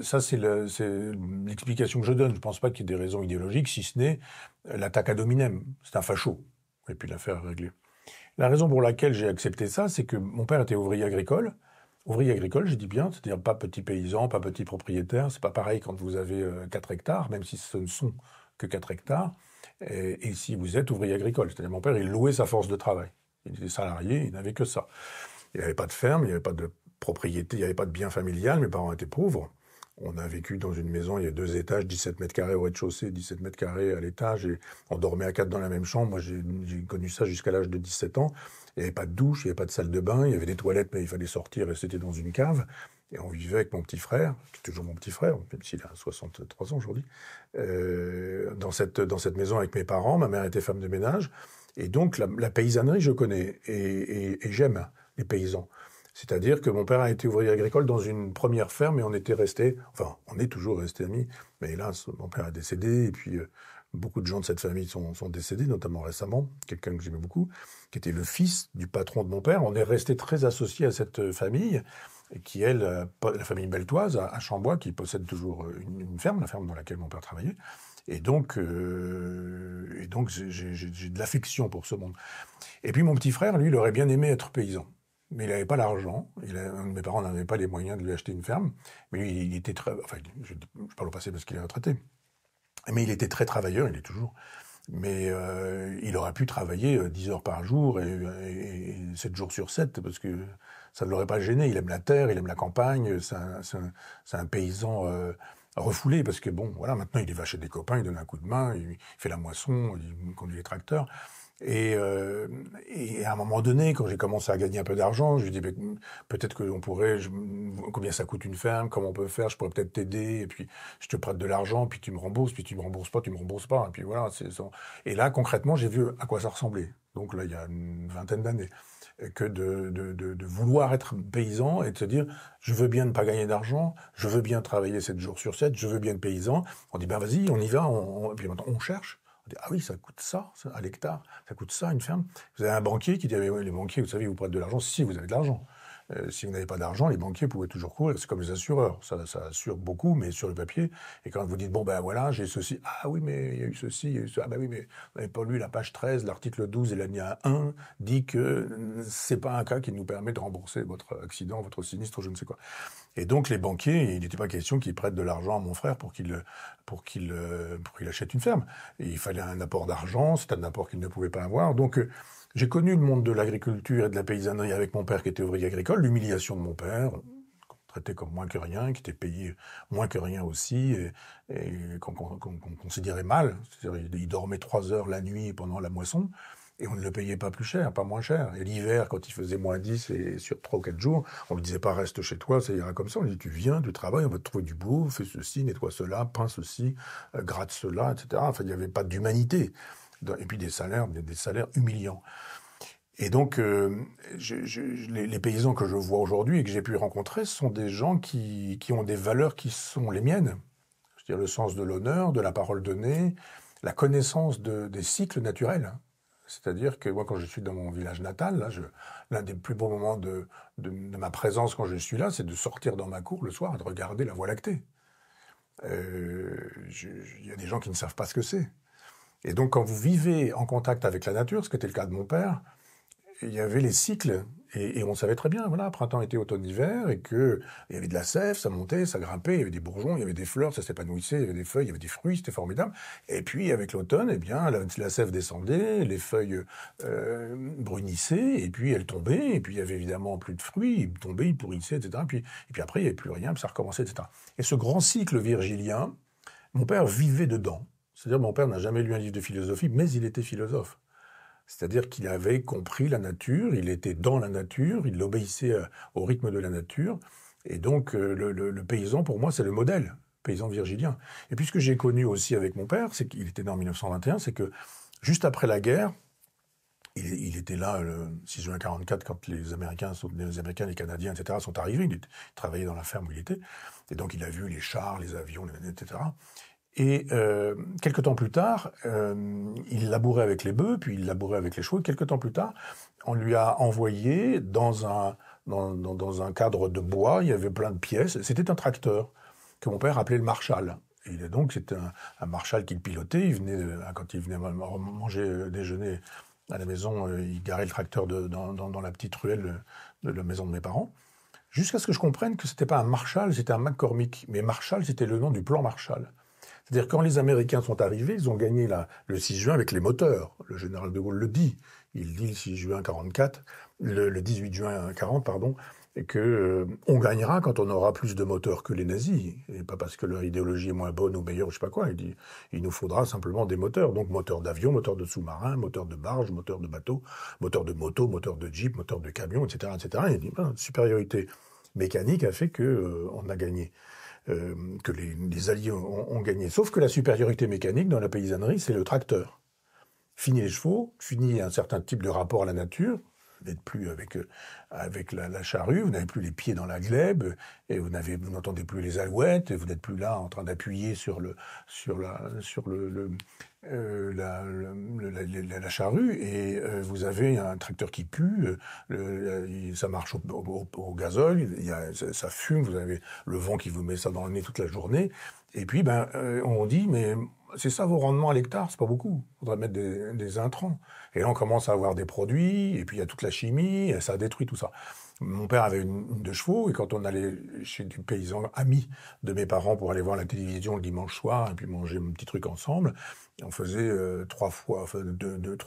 ça, c'est l'explication que je donne. Je ne pense pas qu'il y ait des raisons idéologiques, si ce n'est l'attaque ad hominem. C'est un facho. Et puis l'affaire est réglée. La raison pour laquelle j'ai accepté ça, c'est que mon père était ouvrier agricole. Ouvrier agricole, je dis bien, c'est-à-dire pas petit paysan, pas petit propriétaire. C'est pas pareil quand vous avez 4 hectares, même si ce ne sont que 4 hectares. Et si vous êtes ouvrier agricole, c'est-à-dire mon père, il louait sa force de travail. Il était salarié, il n'avait que ça. Il n'avait pas de ferme, il n'avait pas de propriété, il n'y avait pas de bien familial, mes parents étaient pauvres. On a vécu dans une maison, il y a 2 étages, 17 mètres carrés au rez-de-chaussée, 17 mètres carrés à l'étage, et on dormait à 4 dans la même chambre. Moi, j'ai connu ça jusqu'à l'âge de 17 ans. Il n'y avait pas de douche, il n'y avait pas de salle de bain, il y avait des toilettes, mais il fallait sortir et c'était dans une cave. Et on vivait avec mon petit frère, qui est toujours mon petit frère, même s'il a 63 ans aujourd'hui, dans cette maison avec mes parents. Ma mère était femme de ménage. Et donc, la paysannerie, je connais, et j'aime les paysans. C'est-à-dire que mon père a été ouvrier agricole dans une première ferme et on était restés, enfin, on est toujours restés amis, mais hélas, mon père est décédé et puis beaucoup de gens de cette famille sont décédés, notamment récemment, quelqu'un que j'aimais beaucoup, qui était le fils du patron de mon père. On est restés très associés à cette famille, qui est la famille Beltoise à Chambois, qui possède toujours une ferme, la ferme dans laquelle mon père travaillait. Et donc j'ai de l'affection pour ce monde. Et puis mon petit frère, lui, il aurait bien aimé être paysan. Mais il n'avait pas l'argent. Mes parents n'avaient pas les moyens de lui acheter une ferme. Mais lui, il était très... Enfin, je parle au passé parce qu'il est retraité. Mais il était très travailleur, il est toujours. Mais il aurait pu travailler 10 heures par jour et 7 jours sur 7 parce que ça ne l'aurait pas gêné. Il aime la terre, il aime la campagne. C'est un paysan refoulé parce que, bon, voilà, maintenant il va chez des copains, il donne un coup de main, il fait la moisson, il conduit les tracteurs. Et à un moment donné, quand j'ai commencé à gagner un peu d'argent, je lui ai dit peut-être que on pourrait, combien ça coûte une ferme, comment on peut faire, je pourrais peut-être t'aider, et puis je te prête de l'argent, puis tu me rembourses, puis tu me rembourses pas, et puis voilà. Et là, concrètement, j'ai vu à quoi ça ressemblait. Donc là, il y a une vingtaine d'années, que de vouloir être paysan et de se dire, je veux bien ne pas gagner d'argent, je veux bien travailler 7 jours sur 7, je veux bien être paysan. On dit, ben vas-y, on y va, et puis maintenant on cherche. Ah oui, ça coûte ça à l'hectare, ça coûte ça, une ferme. Vous avez un banquier qui dit, les banquiers, vous savez, ils vous prêtent de l'argent si vous avez de l'argent. Si vous n'avez pas d'argent, les banquiers pouvaient toujours courir, c'est comme les assureurs, ça assure beaucoup, mais sur le papier. Et quand vous dites, bon ben voilà, j'ai ceci, ah oui, mais il y a eu ceci, il y a eu ça, ah ben oui, mais vous n'avez pas lu la page 13, l'article 12 et l'alinéa 1 dit que c'est pas un cas qui nous permet de rembourser votre accident, votre sinistre, je ne sais quoi. Et donc les banquiers, il n'était pas question qu'ils prêtent de l'argent à mon frère pour qu'il achète une ferme. Et il fallait un apport d'argent, c'était un apport qu'il ne pouvait pas avoir. Donc j'ai connu le monde de l'agriculture et de la paysannerie avec mon père qui était ouvrier agricole, l'humiliation de mon père, traité comme moins que rien, qui était payé moins que rien aussi, et qu'on considérait mal. C'est-à-dire, il dormait 3 heures la nuit pendant la moisson, et on ne le payait pas plus cher, pas moins cher. Et l'hiver, quand il faisait moins 10 et sur 3 ou 4 jours, on lui disait pas reste chez toi, ça ira comme ça. On lui dit tu viens, tu travailles, on va te trouver du boulot, fais ceci, nettoie cela, peins ceci, gratte cela, etc. Enfin, il n'y avait pas d'humanité. Et puis des salaires humiliants. Et donc, les paysans que je vois aujourd'hui et que j'ai pu rencontrer sont des gens qui ont des valeurs qui sont les miennes. C'est-à-dire le sens de l'honneur, de la parole donnée, la connaissance des cycles naturels. C'est-à-dire que moi, quand je suis dans mon village natal, là, l'un des plus beaux moments de ma présence quand je suis là, c'est de sortir dans ma cour le soir et de regarder la Voie lactée. Il y a des gens qui ne savent pas ce que c'est. Et donc, quand vous vivez en contact avec la nature, ce qui était le cas de mon père, il y avait les cycles, et on savait très bien, voilà, printemps, été, automne, hiver, et que il y avait de la sève, ça montait, ça grimpait, il y avait des bourgeons, il y avait des fleurs, ça s'épanouissait, il y avait des feuilles, il y avait des fruits, c'était formidable. Et puis, avec l'automne, eh bien, la sève descendait, les feuilles brunissaient, et puis elles tombaient, et puis il y avait évidemment plus de fruits, ils tombaient, ils pourrissaient, etc. Et puis après, il n'y avait plus rien, puis ça recommençait, etc. Et ce grand cycle virgilien, mon père vivait dedans. C'est-à-dire, mon père n'a jamais lu un livre de philosophie, mais il était philosophe. C'est-à-dire qu'il avait compris la nature, il était dans la nature, il obéissait au rythme de la nature. Et donc, le paysan, pour moi, c'est le modèle, paysan virgilien. Et puis, ce que j'ai connu aussi avec mon père, c'est qu'il était né en 1921, c'est que juste après la guerre, il était là le 6 juin 1944 quand les Américains, les Canadiens, etc. sont arrivés. Il travaillait dans la ferme où il était. Et donc, il a vu les chars, les avions, etc. Et quelques temps plus tard, il labourait avec les bœufs, puis il labourait avec les chevaux. Quelques temps plus tard, on lui a envoyé dans un cadre de bois, il y avait plein de pièces. C'était un tracteur que mon père appelait le Marshall. Et donc c'était un Marshall qu'il pilotait. Quand il venait manger déjeuner à la maison, il garait le tracteur dans la petite ruelle de la maison de mes parents. Jusqu'à ce que je comprenne que c'était pas un Marshall, c'était un McCormick. Mais Marshall, c'était le nom du plan Marshall. C'est-à-dire quand les Américains sont arrivés, ils ont gagné le 6 juin avec les moteurs. Le général de Gaulle le dit. Il dit le 6 juin 44, le 18 juin 40, pardon. et que on gagnera quand on aura plus de moteurs que les nazis, et pas parce que leur idéologie est moins bonne ou meilleure, ou je sais pas quoi. Il dit, il nous faudra simplement des moteurs, donc moteurs d'avion, moteurs de sous-marin, moteurs de barge, moteurs de bateau, moteurs de moto, moteurs de jeep, moteurs de camion, etc., etc. Il dit, ben, supériorité mécanique a fait que on a gagné. Que les Alliés ont gagné. Sauf que la supériorité mécanique dans la paysannerie, c'est le tracteur. Fini les chevaux, fini un certain type de rapport à la nature, vous n'êtes plus avec la charrue, vous n'avez plus les pieds dans la glèbe, et vous n'entendez plus les alouettes, et vous n'êtes plus là en train d'appuyer sur la charrue, et vous avez un tracteur qui pue, ça marche au gazole, ça fume, vous avez le vent qui vous met ça dans le nez toute la journée, et puis on dit, mais c'est ça vos rendements à l'hectare, c'est pas beaucoup. Il faudrait mettre des intrants. Et là, on commence à avoir des produits, et puis il y a toute la chimie, et ça détruit tout ça. Mon père avait une de chevaux, et quand on allait chez des paysans amis de mes parents pour aller voir la télévision le dimanche soir, et puis manger un petit truc ensemble, on faisait 3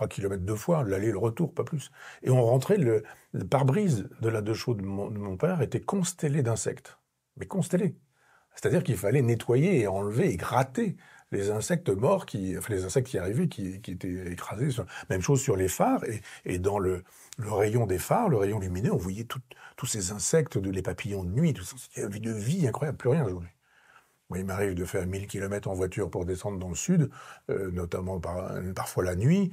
kilomètres 2 fois, l'aller et le retour, pas plus. Et on rentrait, le pare-brise de la deux chevaux de mon père était constellé d'insectes. Mais constellé. C'est-à-dire qu'il fallait nettoyer et enlever et gratter les insectes morts, les insectes qui arrivaient, qui étaient écrasés. Même chose sur les phares, et dans le rayon des phares, le rayon lumineux, on voyait tous ces insectes, les papillons de nuit, tout ça. Il y avait une vie incroyable, plus rien aujourd'hui. Moi, il m'arrive de faire 1000 km en voiture pour descendre dans le sud, notamment parfois la nuit.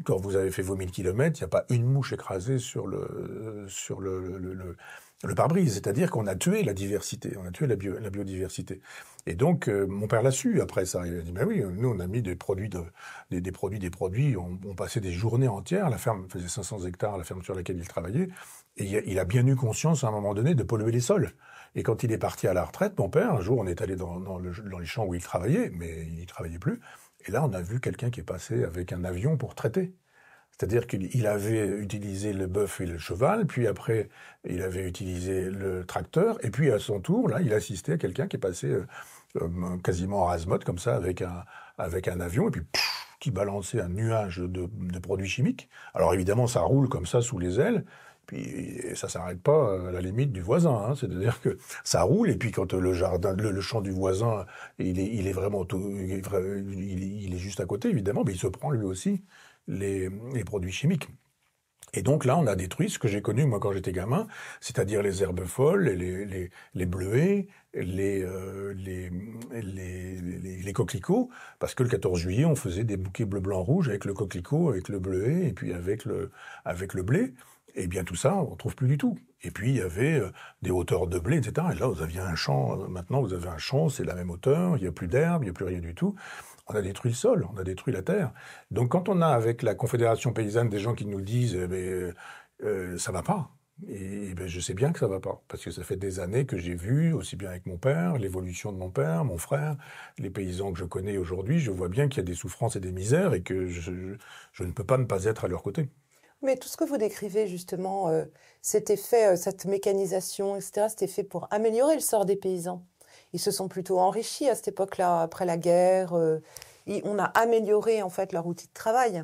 Quand vous avez fait vos 1000 km, il n'y a pas une mouche écrasée sur le pare-brise, c'est-à-dire qu'on a tué la diversité, on a tué la biodiversité. Et donc, mon père l'a su après ça. Il a dit, ben oui, nous, on a mis des produits, on passait des journées entières, la ferme faisait 500 hectares, la ferme sur laquelle il travaillait, et il a bien eu conscience à un moment donné de polluer les sols. Et quand il est parti à la retraite, mon père, un jour, on est allé dans les champs où il travaillait, mais il n'y travaillait plus, et là, on a vu quelqu'un qui est passé avec un avion pour traiter. C'est-à-dire qu'il avait utilisé le bœuf et le cheval, puis après, il avait utilisé le tracteur, et puis à son tour, là, il assistait à quelqu'un qui est passé quasiment en rase-motte, comme ça, avec un avion, et puis qui balançait un nuage de produits chimiques. Alors évidemment, ça roule comme ça sous les ailes, puis ça s'arrête pas à la limite du voisin, hein. C'est-à-dire que ça roule, et puis quand le champ du voisin, il est vraiment il est juste à côté, évidemment, mais il se prend lui aussi les produits chimiques. Et donc là, on a détruit ce que j'ai connu, moi, quand j'étais gamin, c'est-à-dire les herbes folles, les bleuets, les coquelicots, parce que le 14 juillet, on faisait des bouquets bleu, blanc, rouge avec le coquelicot, avec le bleuet, et puis avec le blé. Et bien tout ça, on ne trouve plus du tout. Et puis il y avait des hauteurs de blé, etc. Et là, vous aviez un champ, maintenant vous avez un champ, c'est la même hauteur, il n'y a plus d'herbe, il n'y a plus rien du tout. On a détruit le sol, on a détruit la terre. Donc quand on a avec la Confédération paysanne des gens qui nous disent ça va pas, et je sais bien que ça va pas, parce que ça fait des années que j'ai vu, aussi bien avec mon père, l'évolution de mon père, mon frère, les paysans que je connais aujourd'hui, je vois bien qu'il y a des souffrances et des misères, et que je ne peux pas ne pas être à leur côté. Mais tout ce que vous décrivez, justement, c'était fait, cette mécanisation, etc., c'était fait pour améliorer le sort des paysans. Ils se sont plutôt enrichis à cette époque-là, après la guerre. On a amélioré, en fait, leur outil de travail.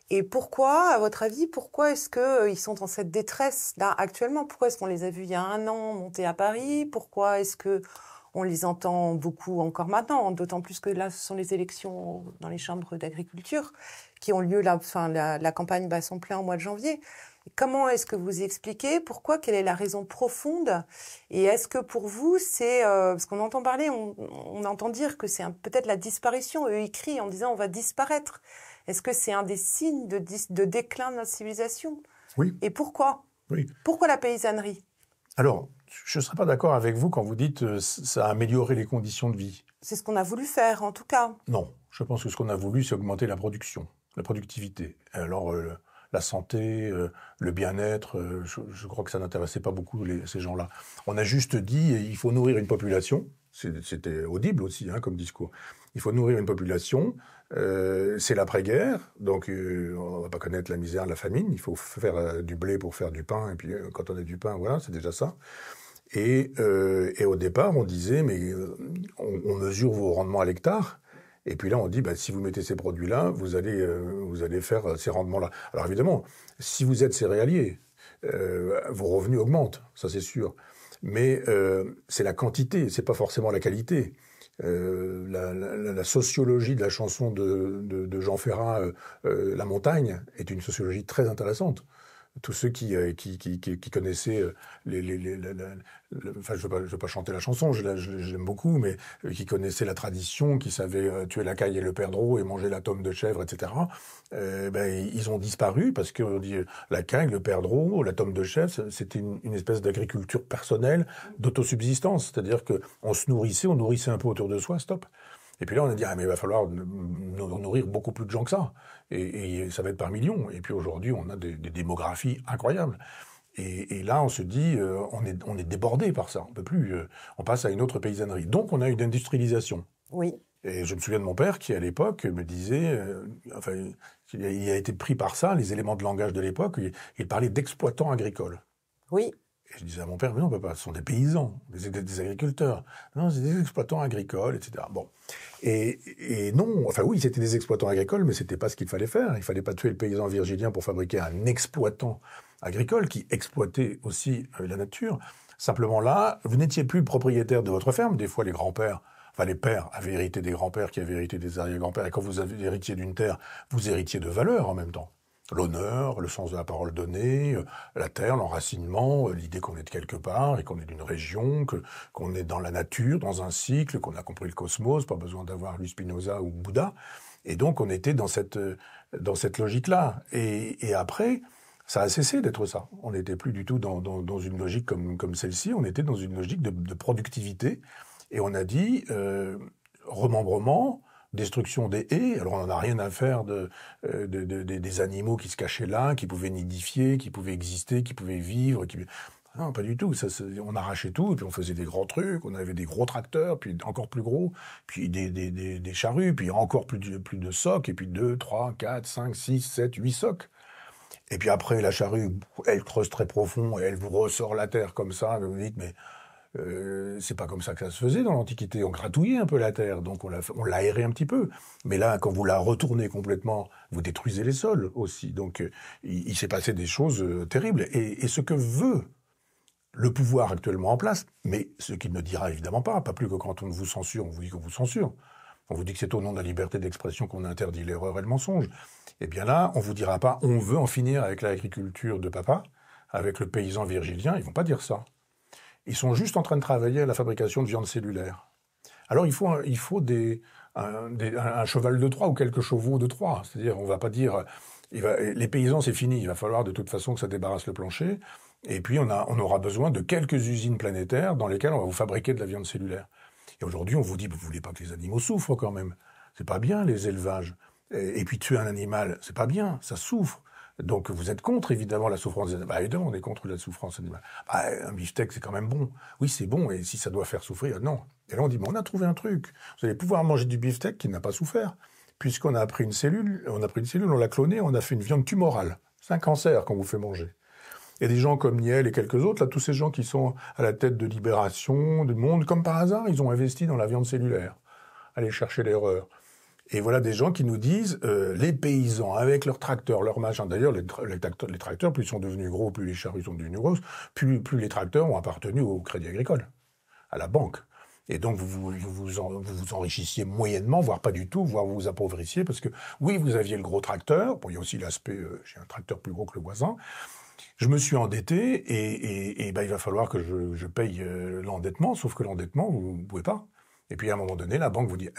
Et pourquoi, à votre avis, pourquoi est-ce qu'ils sont dans cette détresse-là actuellement? Pourquoi est-ce qu'on les a vus il y a un an monter à Paris? Pourquoi est-ce qu'on les entend beaucoup encore maintenant? D'autant plus que là, ce sont les élections dans les chambres d'agriculture qui ont lieu, la campagne bat son plein au mois de janvier. Comment est-ce que vous expliquez? Pourquoi? Quelle est la raison profonde? Et est-ce que pour vous, c'est... parce qu'on entend parler, on entend dire que c'est peut-être la disparition. Eux, ils crient en disant on va disparaître. Est-ce que c'est un des signes de déclin de notre civilisation? Oui. Et pourquoi? Oui. Pourquoi la paysannerie? Alors, je ne serais pas d'accord avec vous quand vous dites ça a amélioré les conditions de vie. C'est ce qu'on a voulu faire, en tout cas. Non, je pense que ce qu'on a voulu, c'est augmenter la production, la productivité. Alors, la santé, le bien-être, je crois que ça n'intéressait pas beaucoup ces gens-là. On a juste dit, il faut nourrir une population. C'était audible aussi, hein, comme discours. Il faut nourrir une population. C'est l'après-guerre, donc on ne va pas connaître la misère, la famine. Il faut faire du blé pour faire du pain, et puis quand on a du pain, voilà, c'est déjà ça. Et au départ, on disait, mais on mesure vos rendements à l'hectare. Et puis là, on dit, si vous mettez ces produits-là, vous allez faire ces rendements-là. Alors évidemment, si vous êtes céréalier, vos revenus augmentent, ça c'est sûr. Mais c'est la quantité, c'est pas forcément la qualité. La sociologie de la chanson de Jean Ferrat, La Montagne, est une sociologie très intéressante. Tous ceux qui connaissaient enfin, je veux pas chanter la chanson, je l'aime beaucoup, mais qui connaissaient la tradition, qui savaient tuer la caille et le perdreau et manger la tome de chèvre, etc. Ils ont disparu parce que on dit la caille, le perdreau, la tome de chèvre, c'était une espèce d'agriculture personnelle, d'autosubsistance, c'est-à-dire que on se nourrissait, on nourrissait un peu autour de soi, stop. Et puis là, on a dit, mais il va falloir nourrir beaucoup plus de gens que ça. Et ça va être par millions. Et puis aujourd'hui, on a des démographies incroyables. Et là, on se dit, on est débordé par ça. On peut plus. On passe à une autre paysannerie. Donc, on a une industrialisation. Oui. Et je me souviens de mon père qui, à l'époque, me disait, enfin, il a été pris par ça, les éléments de langage de l'époque. Il parlait d'exploitants agricoles. Oui. Et je disais à mon père, mais non, papa, ce sont des paysans, des agriculteurs. Non, c'est des exploitants agricoles, etc. Bon. Et non, enfin oui, c'était des exploitants agricoles, mais c'était pas ce qu'il fallait faire. Il fallait pas tuer le paysan virgilien pour fabriquer un exploitant agricole qui exploitait aussi la nature. Simplement là, vous n'étiez plus propriétaire de votre ferme. Des fois, les grands-pères, enfin les pères avaient hérité des grands-pères qui avaient hérité des arrière-grands-pères. Et quand vous avez héritiez d'une terre, vous héritiez de valeurs en même temps. L'honneur, le sens de la parole donnée, la terre, l'enracinement, l'idée qu'on est de quelque part et qu'on est d'une région, qu'on est dans la nature, dans un cycle, qu'on a compris le cosmos, pas besoin d'avoir lu Spinoza ou Bouddha. Et donc on était dans cette logique-là. Et après, ça a cessé d'être ça. On n'était plus du tout dans une logique comme celle-ci, on était dans une logique de productivité. Et on a dit remembrement, destruction des haies. Alors on n'en a rien à faire des animaux qui se cachaient là, qui pouvaient nidifier, qui pouvaient exister, qui pouvaient vivre. Non, pas du tout. On arrachait tout, et puis on faisait des grands trucs. On avait des gros tracteurs, puis encore plus gros, puis des charrues, puis encore plus de socs, et puis 2, 3, 4, 5, 6, 7, 8 socs. Et puis après, la charrue, elle creuse très profond, et elle vous ressort la terre comme ça. Vous vous dites, mais c'est pas comme ça que ça se faisait dans l'Antiquité. On gratouillait un peu la terre, donc on l'aérait un petit peu. Mais là, quand vous la retournez complètement, vous détruisez les sols aussi. Donc il s'est passé des choses terribles. Et ce que veut le pouvoir actuellement en place, mais ce qu'il ne dira évidemment pas plus que quand on vous censure, on vous dit qu'on vous censure. On vous dit que c'est au nom de la liberté d'expression qu'on interdit l'erreur et le mensonge. Eh bien là, on vous dira pas, on veut en finir avec l'agriculture de papa, avec le paysan virgilien. Ils vont pas dire ça. Ils sont juste en train de travailler à la fabrication de viande cellulaire. Alors il faut un cheval de Troie ou quelques chevaux de Troie. C'est-à-dire, on va pas dire, les paysans c'est fini, il va falloir de toute façon que ça débarrasse le plancher. Et puis on aura besoin de quelques usines planétaires dans lesquelles on va vous fabriquer de la viande cellulaire. Et aujourd'hui on vous dit, vous voulez pas que les animaux souffrent quand même. C'est pas bien les élevages. Et puis tuer un animal, c'est pas bien, ça souffre. Donc vous êtes contre, évidemment, la souffrance des animaux. Évidemment, on est contre la souffrance animale. Un beefsteak, c'est quand même bon. Oui, c'est bon, et si ça doit faire souffrir, non. Et là, on dit, mais on a trouvé un truc. Vous allez pouvoir manger du beefsteak qui n'a pas souffert. Puisqu'on a pris une cellule, on l'a clonée, on a fait une viande tumorale. C'est un cancer qu'on vous fait manger. Et des gens comme Niel et quelques autres, là, tous ces gens qui sont à la tête de Libération, de Monde, comme par hasard, ils ont investi dans la viande cellulaire. Allez chercher l'erreur. Et voilà des gens qui nous disent, les paysans, avec leurs tracteurs, leurs machins. D'ailleurs, les tracteurs, plus ils sont devenus gros, plus les charrues sont devenues grosses, plus les tracteurs ont appartenu au Crédit Agricole, à la banque. Et donc, vous vous enrichissiez moyennement, voire pas du tout, voire vous vous appauvrissiez, parce que, oui, vous aviez le gros tracteur. Bon, il y a aussi l'aspect, j'ai un tracteur plus gros que le voisin. Je me suis endetté, et il va falloir que je paye l'endettement, sauf que l'endettement, vous ne pouvez pas. Et puis, à un moment donné, la banque vous dit...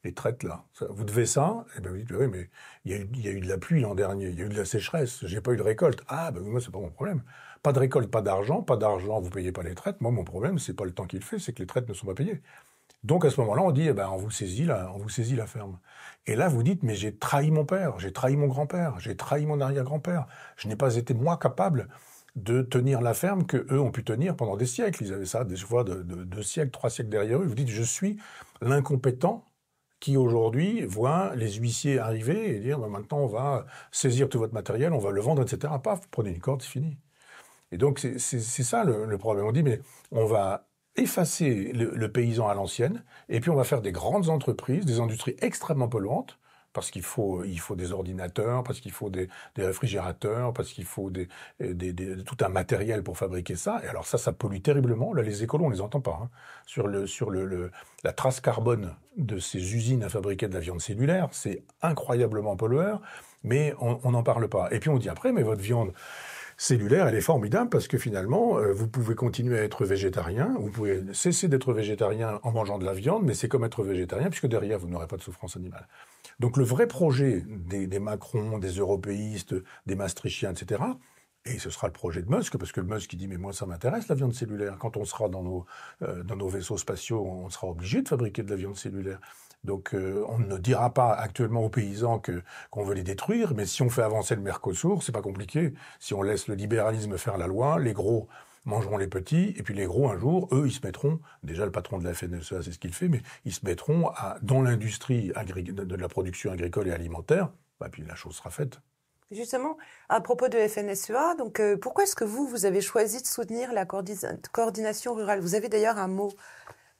les traites, là, vous devez ça? Eh ben vous dites, oui, mais il y a eu de la pluie l'an dernier, il y a eu de la sécheresse, j'ai pas eu de récolte. Ah, ben moi, c'est pas mon problème. Pas de récolte, pas d'argent, vous payez pas les traites. Moi, mon problème, c'est pas le temps qu'il fait, c'est que les traites ne sont pas payées. Donc, à ce moment-là, on dit, on vous saisit la ferme. Et là, vous dites, mais j'ai trahi mon père, j'ai trahi mon grand-père, j'ai trahi mon arrière-grand-père. Je n'ai pas été, moi, capable de tenir la ferme que eux ont pu tenir pendant des siècles. Ils avaient ça, des fois, de 2 siècles, 3 siècles derrière eux. Vous dites, je suis l'incompétent qui aujourd'hui voit les huissiers arriver et dire maintenant on va saisir tout votre matériel, on va le vendre, etc. Paf, prenez une corde, c'est fini. Et donc c'est ça le problème. On dit mais on va effacer le paysan à l'ancienne et puis on va faire des grandes entreprises, des industries extrêmement polluantes parce qu'il faut des ordinateurs, parce qu'il faut des réfrigérateurs, parce qu'il faut tout un matériel pour fabriquer ça. Et alors ça pollue terriblement. Là, les écolos, on les entend pas, hein. Sur la trace carbone de ces usines à fabriquer de la viande cellulaire, c'est incroyablement pollueur, mais on n'en parle pas. Et puis on dit après, mais votre viande cellulaire, elle est formidable parce que finalement, vous pouvez continuer à être végétarien, vous pouvez cesser d'être végétarien en mangeant de la viande, mais c'est comme être végétarien puisque derrière, vous n'aurez pas de souffrance animale. Donc le vrai projet des Macron, des européistes, des Maastrichtiens, etc., et ce sera le projet de Musk, parce que Musk il dit « mais moi ça m'intéresse la viande cellulaire, quand on sera dans nos vaisseaux spatiaux, on sera obligé de fabriquer de la viande cellulaire ». Donc on ne dira pas actuellement aux paysans qu'on veut les détruire, mais si on fait avancer le Mercosur, c'est pas compliqué. Si on laisse le libéralisme faire la loi, les gros mangeront les petits, et puis les gros, un jour, eux, ils se mettront, déjà le patron de la FNSEA, c'est ce qu'il fait, mais ils se mettront dans l'industrie de la production agricole et alimentaire, bah, puis la chose sera faite. Justement, à propos de FNSEA, donc pourquoi est-ce que vous avez choisi de soutenir la coordination rurale? Vous avez d'ailleurs un mot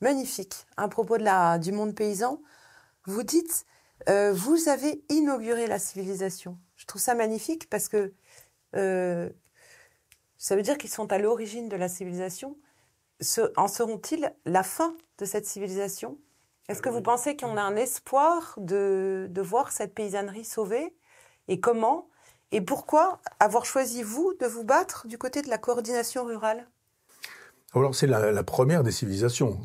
magnifique à propos du monde paysan. Vous dites, vous avez inauguré la civilisation. Je trouve ça magnifique parce que ça veut dire qu'ils sont à l'origine de la civilisation. En seront-ils la fin de cette civilisation? Est-ce que vous pensez qu'on a un espoir de voir cette paysannerie sauvée? Et comment? Et pourquoi avoir choisi, vous, de vous battre du côté de la coordination rurale? Alors, c'est la première des civilisations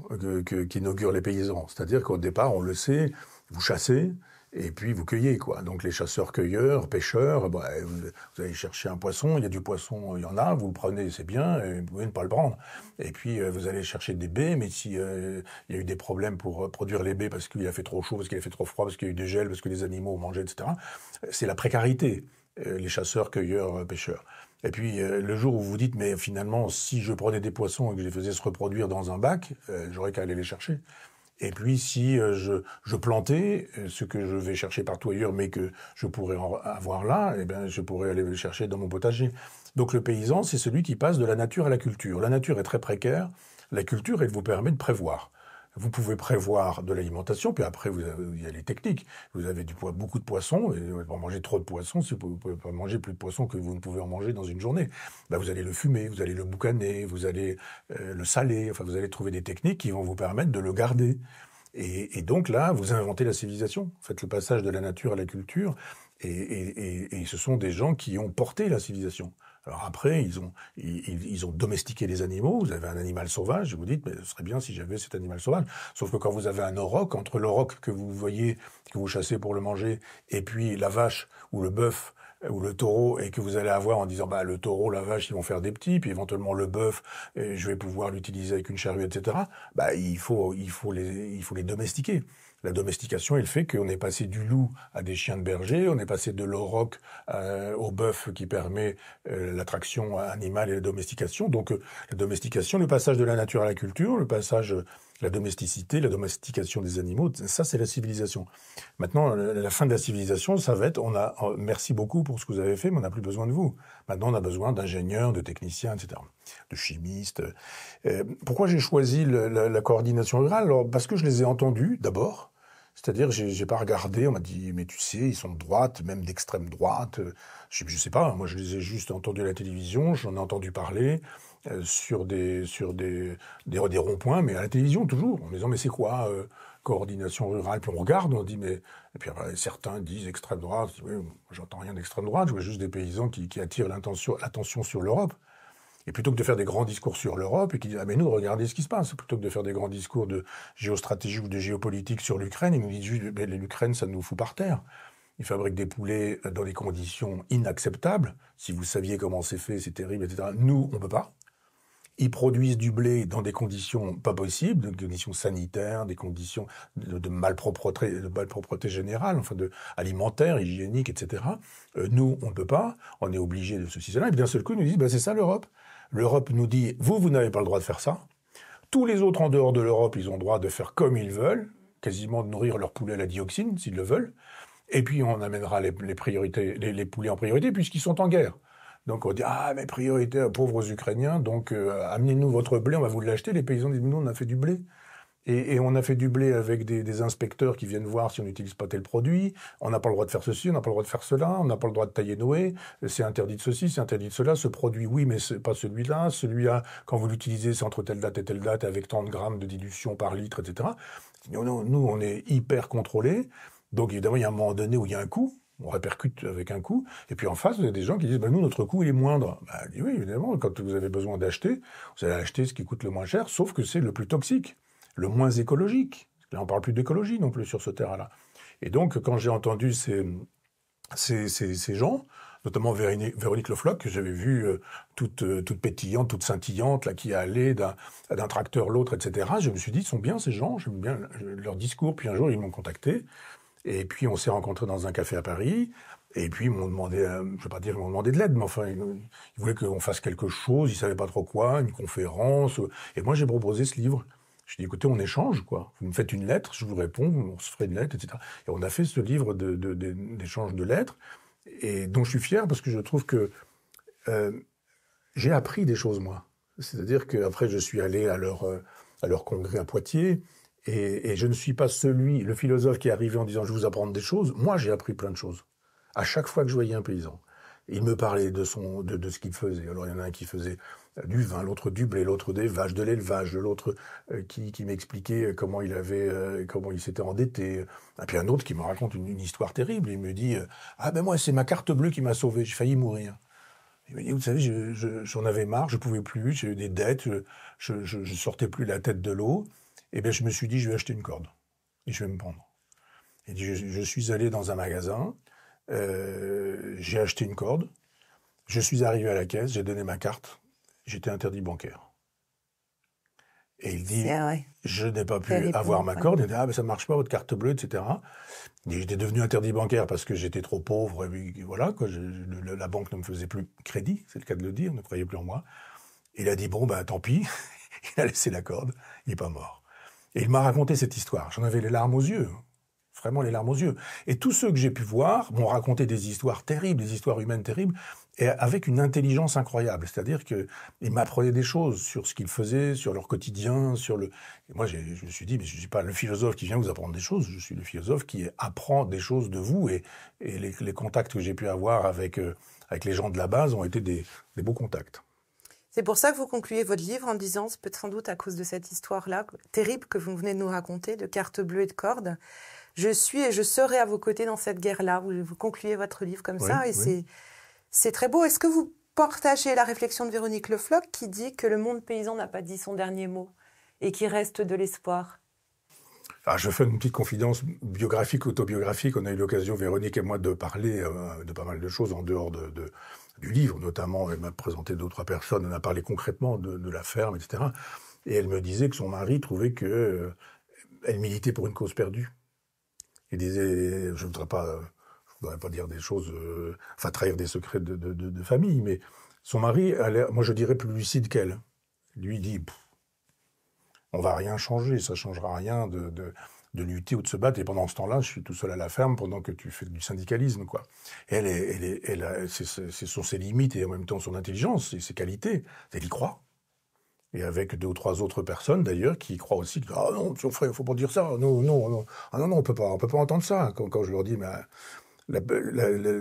qui inaugure les paysans. C'est-à-dire qu'au départ, on le sait, vous chassez et puis vous cueillez, quoi. Donc, les chasseurs-cueilleurs, pêcheurs, bah, vous allez chercher un poisson, il y a du poisson, il y en a, vous le prenez, c'est bien, et vous pouvez ne pas le prendre. Et puis, vous allez chercher des baies, mais si il y a eu des problèmes pour produire les baies parce qu'il a fait trop chaud, parce qu'il a fait trop froid, parce qu'il y a eu des gels, parce que les animaux ont mangé, etc., c'est la précarité, les chasseurs, cueilleurs, pêcheurs. Et puis, le jour où vous dites, mais finalement, si je prenais des poissons et que je les faisais se reproduire dans un bac, j'aurais qu'à aller les chercher. Et puis, si je plantais ce que je vais chercher partout ailleurs, mais que je pourrais avoir là, eh bien, je pourrais aller le chercher dans mon potager. Donc, le paysan, c'est celui qui passe de la nature à la culture. La nature est très précaire. La culture, elle vous permet de prévoir. Vous pouvez prévoir de l'alimentation, puis après, il y a les techniques. Vous avez beaucoup de poissons, et vous pouvez manger trop de poissons si vous ne pouvez pas manger plus de poissons que vous ne pouvez en manger dans une journée. Ben, vous allez le fumer, vous allez le boucaner, vous allez le saler, enfin, vous allez trouver des techniques qui vont vous permettre de le garder. Et donc là, vous inventez la civilisation. Faites le passage de la nature à la culture, et ce sont des gens qui ont porté la civilisation. Alors après, ils ont domestiqué les animaux. Vous avez un animal sauvage, vous dites, mais ce serait bien si j'avais cet animal sauvage. Sauf que quand vous avez un auroch, entre l'auroch que vous voyez, que vous chassez pour le manger, et puis la vache ou le bœuf ou le taureau, et que vous allez avoir en disant, bah, le taureau, la vache, ils vont faire des petits, puis éventuellement le bœuf, je vais pouvoir l'utiliser avec une charrue, etc. Bah, il faut les domestiquer. La domestication, elle fait qu'on est passé du loup à des chiens de berger, on est passé de l'auroch au bœuf qui permet l'attraction animale et la domestication. Donc la domestication, le passage de la nature à la culture, le passage, la domesticité, la domestication des animaux, ça c'est la civilisation. Maintenant, la fin de la civilisation, ça va être, merci beaucoup pour ce que vous avez fait, mais on n'a plus besoin de vous. Maintenant, on a besoin d'ingénieurs, de techniciens, etc., de chimistes. Pourquoi j'ai choisi la coordination rurale? Alors, parce que je les ai entendus, d'abord. C'est-à-dire, j'ai pas regardé, on m'a dit, mais tu sais, ils sont de droite, même d'extrême droite. Je sais pas, moi je les ai juste entendus à la télévision, j'en ai entendu parler sur des ronds-points, mais à la télévision toujours, en me disant, mais c'est quoi coordination rurale? Puis on regarde, on dit, mais... Et puis certains disent extrême droite, oui, j'entends rien d'extrême droite, je vois juste des paysans qui attirent l'attention sur l'Europe. Et plutôt que de faire des grands discours sur l'Europe et qui disent « Ah mais nous, regardez ce qui se passe », plutôt que de faire des grands discours de géostratégie ou de géopolitique sur l'Ukraine, ils nous disent juste « l'Ukraine, ça nous fout par terre ». Ils fabriquent des poulets dans des conditions inacceptables. Si vous saviez comment c'est fait, c'est terrible, etc. Nous, on peut pas. Ils produisent du blé dans des conditions pas possibles, des conditions sanitaires, des conditions de malpropreté générale, enfin alimentaire, hygiénique, etc. Nous, on ne peut pas. On est obligé de ceci, cela. Et puis d'un seul coup, ils nous disent bah, c'est ça l'Europe. L'Europe nous dit vous n'avez pas le droit de faire ça. Tous les autres en dehors de l'Europe, ils ont le droit de faire comme ils veulent, quasiment de nourrir leur poulet à la dioxine, s'ils le veulent. Et puis on amènera les poulets en priorité, puisqu'ils sont en guerre. Donc on dit ah mais priorité aux pauvres Ukrainiens, donc amenez-nous votre blé, on va vous l'acheter. Les paysans disent nous on a fait du blé. Et on a fait du blé avec des inspecteurs qui viennent voir si on n'utilise pas tel produit. On n'a pas le droit de faire ceci, on n'a pas le droit de faire cela, on n'a pas le droit de tailler Noé. C'est interdit de ceci, c'est interdit de cela. Ce produit, oui, mais c'est pas celui-là. Celui-là, quand vous l'utilisez, c'est entre telle date et telle date, avec tant de grammes de dilution par litre, etc. Nous, on est hyper contrôlés. Donc, évidemment, il y a un moment donné où il y a un coût. On répercute avec un coût. Et puis, en face, il y a des gens qui disent, nous, notre coût, il est moindre. Oui, évidemment, quand vous avez besoin d'acheter, vous allez acheter ce qui coûte le moins cher, sauf que c'est le plus toxique, le moins écologique. Là, on ne parle plus d'écologie non plus sur ce terrain-là. Et donc, quand j'ai entendu ces gens, notamment Véronique Le Floch, que j'avais vue toute pétillante, toute scintillante, là, qui allait d'un tracteur l'autre, etc., je me suis dit, ils sont bien ces gens, j'aime bien leur discours. Puis un jour, ils m'ont contacté. Et puis, on s'est rencontrés dans un café à Paris. Et puis, ils m'ont demandé, je ne vais pas dire qu'ils m'ont demandé de l'aide, mais enfin, ils voulaient qu'on fasse quelque chose, ils ne savaient pas trop quoi, une conférence. Et moi, j'ai proposé ce livre. Je dis, écoutez, on échange, quoi. Vous me faites une lettre, je vous réponds, on se ferait une lettre, etc. Et on a fait ce livre d'échange de lettres, et dont je suis fier parce que je trouve que j'ai appris des choses, moi. C'est-à-dire qu'après, je suis allé à leur congrès à Poitiers, et je ne suis pas le philosophe qui est arrivé en disant, je vais vous apprendre des choses. Moi, j'ai appris plein de choses. À chaque fois que je voyais un paysan, il me parlait de ce qu'il faisait. Alors, il y en a un qui faisait du vin, l'autre du blé, l'autre des vaches, de l'élevage, l'autre qui m'expliquait comment il s'était endetté. Et puis un autre qui me raconte une histoire terrible. Il me dit ah ben moi c'est ma carte bleue qui m'a sauvé, j'ai failli mourir. Il me dit vous savez j'en avais marre, je pouvais plus, j'ai eu des dettes, je sortais plus la tête de l'eau. Et bien je me suis dit je vais acheter une corde et je vais me pendre. Et je suis allé dans un magasin, j'ai acheté une corde, je suis arrivé à la caisse, j'ai donné ma carte. J'étais interdit bancaire. Et il dit, je n'ai pas pu avoir ma corde. Il dit, ben ça ne marche pas, votre carte bleue, etc. Il dit, j'étais devenu interdit bancaire parce que j'étais trop pauvre. Et puis, voilà, quoi, la banque ne me faisait plus crédit, c'est le cas de le dire, ne croyait plus en moi. Il a dit, bon, ben tant pis. Il a laissé la corde, il n'est pas mort. Et il m'a raconté cette histoire. J'en avais les larmes aux yeux. Vraiment les larmes aux yeux. Et tous ceux que j'ai pu voir m'ont raconté des histoires terribles, des histoires humaines terribles, et avec une intelligence incroyable. C'est-à-dire qu'ils m'apprenaient des choses sur ce qu'ils faisaient, sur leur quotidien, Et moi, je me suis dit, mais je ne suis pas le philosophe qui vient vous apprendre des choses, je suis le philosophe qui apprend des choses de vous, et les contacts que j'ai pu avoir avec les gens de la base ont été des beaux contacts. C'est pour ça que vous concluez votre livre en disant, c'est peut-être sans doute à cause de cette histoire-là, terrible que vous venez de nous raconter, de carte bleue et de corde. Je suis et je serai à vos côtés dans cette guerre-là. Vous concluez votre livre comme ça, et c'est très beau. Est-ce que vous partagez la réflexion de Véronique Le Floch qui dit que le monde paysan n'a pas dit son dernier mot et qu'il reste de l'espoir? Alors, je fais une petite confidence biographique, autobiographique. On a eu l'occasion, Véronique et moi, de parler de pas mal de choses en dehors du livre, notamment. Elle m'a présenté 2 ou 3 personnes, on a parlé concrètement de la ferme, etc. Et elle me disait que son mari trouvait qu'elle militait pour une cause perdue. Il disait, je voudrais pas dire des choses, trahir des secrets de famille, mais son mari a l'air, moi je dirais, plus lucide qu'elle. Lui dit, on va rien changer, ça changera rien de lutter ou de se battre, et pendant ce temps-là, je suis tout seul à la ferme pendant que tu fais du syndicalisme, quoi. Ce sont ses limites et en même temps son intelligence et ses qualités. Elle y croit. Et avec 2 ou 3 autres personnes, d'ailleurs, qui croient aussi que, ah non, il faut pas dire ça, non, on peut pas entendre ça. Quand je leur dis, mais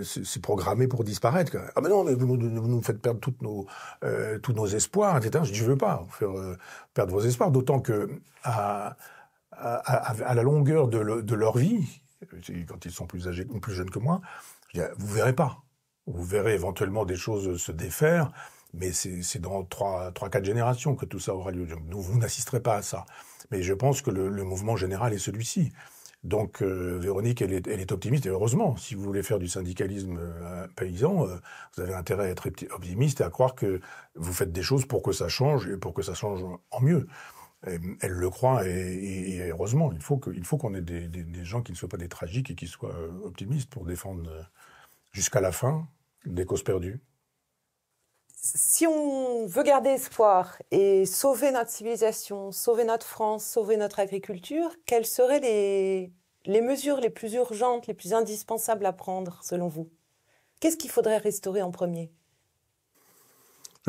c'est programmé pour disparaître, quoi. Ah mais non, mais vous nous faites perdre tous nos espoirs, etc. Je dis, je veux pas faire perdre vos espoirs, d'autant que à la longueur de leur vie, quand ils sont plus âgés, plus jeunes que moi, je dis, vous verrez pas. Vous verrez éventuellement des choses se défaire, mais c'est dans 3-4 générations que tout ça aura lieu. Donc, vous n'assisterez pas à ça. Mais je pense que le mouvement général est celui-ci. Donc Véronique, elle est optimiste, et heureusement. Si vous voulez faire du syndicalisme paysan, vous avez intérêt à être optimiste et à croire que vous faites des choses pour que ça change, et pour que ça change en mieux. Elle le croit, et heureusement. Il faut qu'on ait des gens qui ne soient pas des tragiques et qui soient optimistes pour défendre jusqu'à la fin des causes perdues. Si on veut garder espoir et sauver notre civilisation, sauver notre France, sauver notre agriculture, quelles seraient les mesures les plus urgentes, les plus indispensables à prendre, selon vous? Qu'est-ce qu'il faudrait restaurer en premier?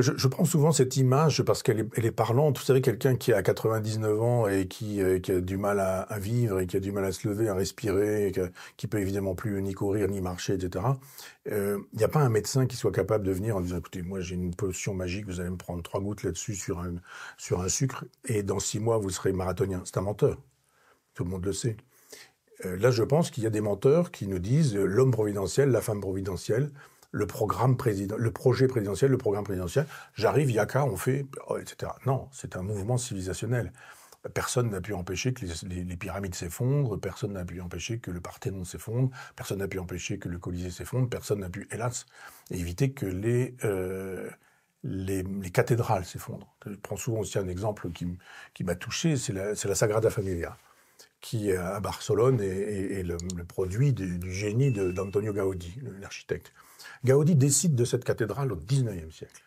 Je prends souvent cette image parce qu'elle est parlante. Vous savez, quelqu'un qui a 99 ans et qui a du mal à vivre et qui a du mal à se lever, à respirer, et qui peut évidemment plus ni courir ni marcher, etc. Il n'y a pas un médecin qui soit capable de venir en disant, écoutez, moi j'ai une potion magique, vous allez me prendre 3 gouttes là-dessus sur un sucre et dans 6 mois vous serez marathonien. C'est un menteur. Tout le monde le sait. Là, je pense qu'il y a des menteurs qui nous disent l'homme providentiel, la femme providentielle, le projet présidentiel, le programme présidentiel, j'arrive, yaka, on fait, etc. Non, c'est un mouvement civilisationnel. Personne n'a pu empêcher que les pyramides s'effondrent, personne n'a pu empêcher que le Parthénon s'effondre, personne n'a pu empêcher que le Colisée s'effondre, personne n'a pu, hélas, éviter que les cathédrales s'effondrent. Je prends souvent aussi un exemple qui m'a touché, c'est la Sagrada Familia, qui à Barcelone est le produit du génie d'Antonio Gaudí, l'architecte. Gaudí décide de cette cathédrale au XIXe siècle.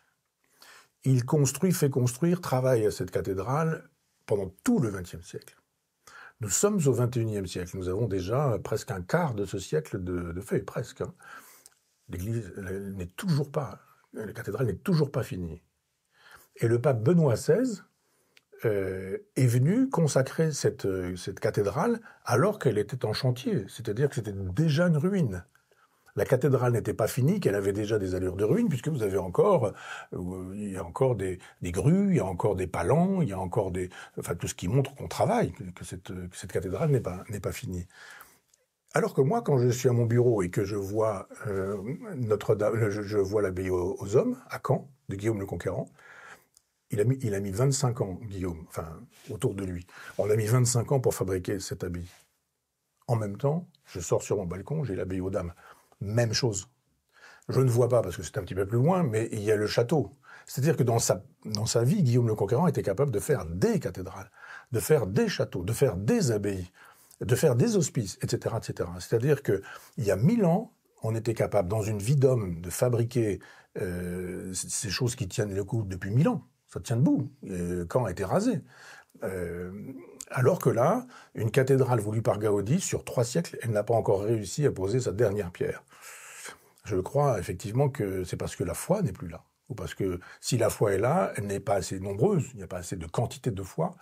Il fait construire, travaille à cette cathédrale pendant tout le XXe siècle. Nous sommes au XXIe siècle. Nous avons déjà presque un quart de ce siècle de fait, presque. L'église n'est toujours pas, la cathédrale n'est toujours pas finie. Et le pape Benoît XVI est venu consacrer cette cathédrale alors qu'elle était en chantier. C'est-à-dire que c'était déjà une ruine. La cathédrale n'était pas finie, qu'elle avait déjà des allures de ruine, puisque vous avez encore, il y a encore des grues, il y a encore des palans, il y a encore tout ce qui montre qu'on travaille, que cette cathédrale n'est pas finie. Alors que moi, quand je suis à mon bureau et que je vois Notre-Dame, je vois l'abbaye aux Hommes, à Caen, de Guillaume le Conquérant, il a mis 25 ans, Guillaume, enfin, autour de lui. On a mis 25 ans pour fabriquer cette abbaye. En même temps, je sors sur mon balcon, j'ai l'abbaye aux Dames. Même chose. Je ne vois pas, parce que c'est un petit peu plus loin, mais il y a le château. C'est-à-dire que dans sa vie, Guillaume le Conquérant était capable de faire des cathédrales, de faire des châteaux, de faire des abbayes, de faire des hospices, etc., etc. C'est-à-dire qu'il y a 1000 ans, on était capable, dans une vie d'homme, de fabriquer ces choses qui tiennent le coup depuis 1000 ans. Ça tient debout. Caen a été rasé. Alors que là, une cathédrale voulue par Gaudi, sur 3 siècles, elle n'a pas encore réussi à poser sa dernière pierre. Je crois effectivement que c'est parce que la foi n'est plus là. Ou parce que si la foi est là, elle n'est pas assez nombreuse, il n'y a pas assez de quantité de foi,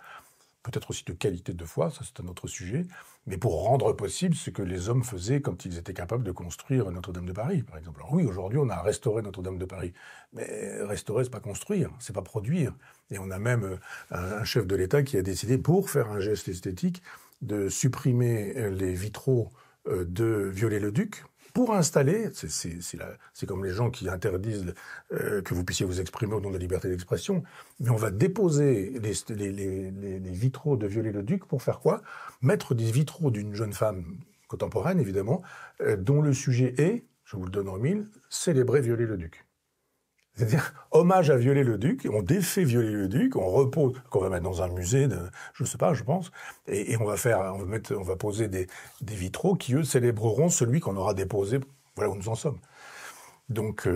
peut-être aussi de qualité de foi, ça c'est un autre sujet, mais pour rendre possible ce que les hommes faisaient quand ils étaient capables de construire Notre-Dame de Paris, par exemple. Alors oui, aujourd'hui on a restauré Notre-Dame de Paris, mais restaurer c'est pas construire, c'est pas produire. Et on a même un chef de l'État qui a décidé, pour faire un geste esthétique, de supprimer les vitraux de Viollet-le-Duc, pour installer, c'est comme les gens qui interdisent que vous puissiez vous exprimer au nom de la liberté d'expression, mais on va déposer les vitraux de Viollet-le-Duc pour faire quoi? Mettre des vitraux d'une jeune femme contemporaine, évidemment, dont le sujet est, je vous le donne en mille, célébrer Viollet-le-Duc. C'est-à-dire, hommage à Viollet-le-Duc, on défait Viollet-le-Duc, on repose, qu'on va mettre dans un musée, je sais pas, je pense, et on va poser des vitraux qui, eux, célébreront celui qu'on aura déposé, voilà où nous en sommes. Donc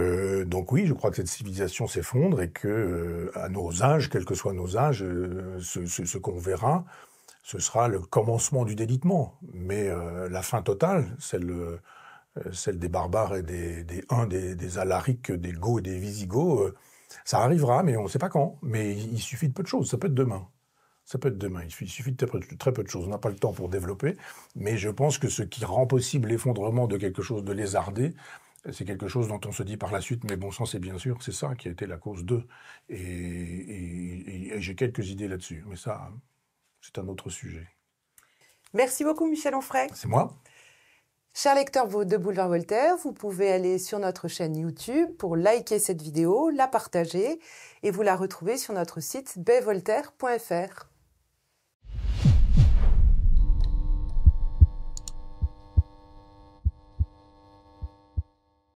oui, je crois que cette civilisation s'effondre et que, à nos âges, quels que soient nos âges, ce qu'on verra, ce sera le commencement du délitement. Mais la fin totale, celle des barbares et des Alarics, des Goths et des Visigoths, ça arrivera, mais on ne sait pas quand. Mais il suffit de peu de choses, ça peut être demain. Ça peut être demain, il suffit de très peu de choses. On n'a pas le temps pour développer, mais je pense que ce qui rend possible l'effondrement de quelque chose de lézardé, c'est quelque chose dont on se dit par la suite, mais bon sang, c'est bien sûr, c'est ça qui a été la cause d'eux. Et j'ai quelques idées là-dessus, mais ça, c'est un autre sujet. Merci beaucoup, Michel Onfray. C'est moi. Chers lecteurs de Boulevard Voltaire, vous pouvez aller sur notre chaîne YouTube pour liker cette vidéo, la partager et vous la retrouvez sur notre site bvoltaire.fr.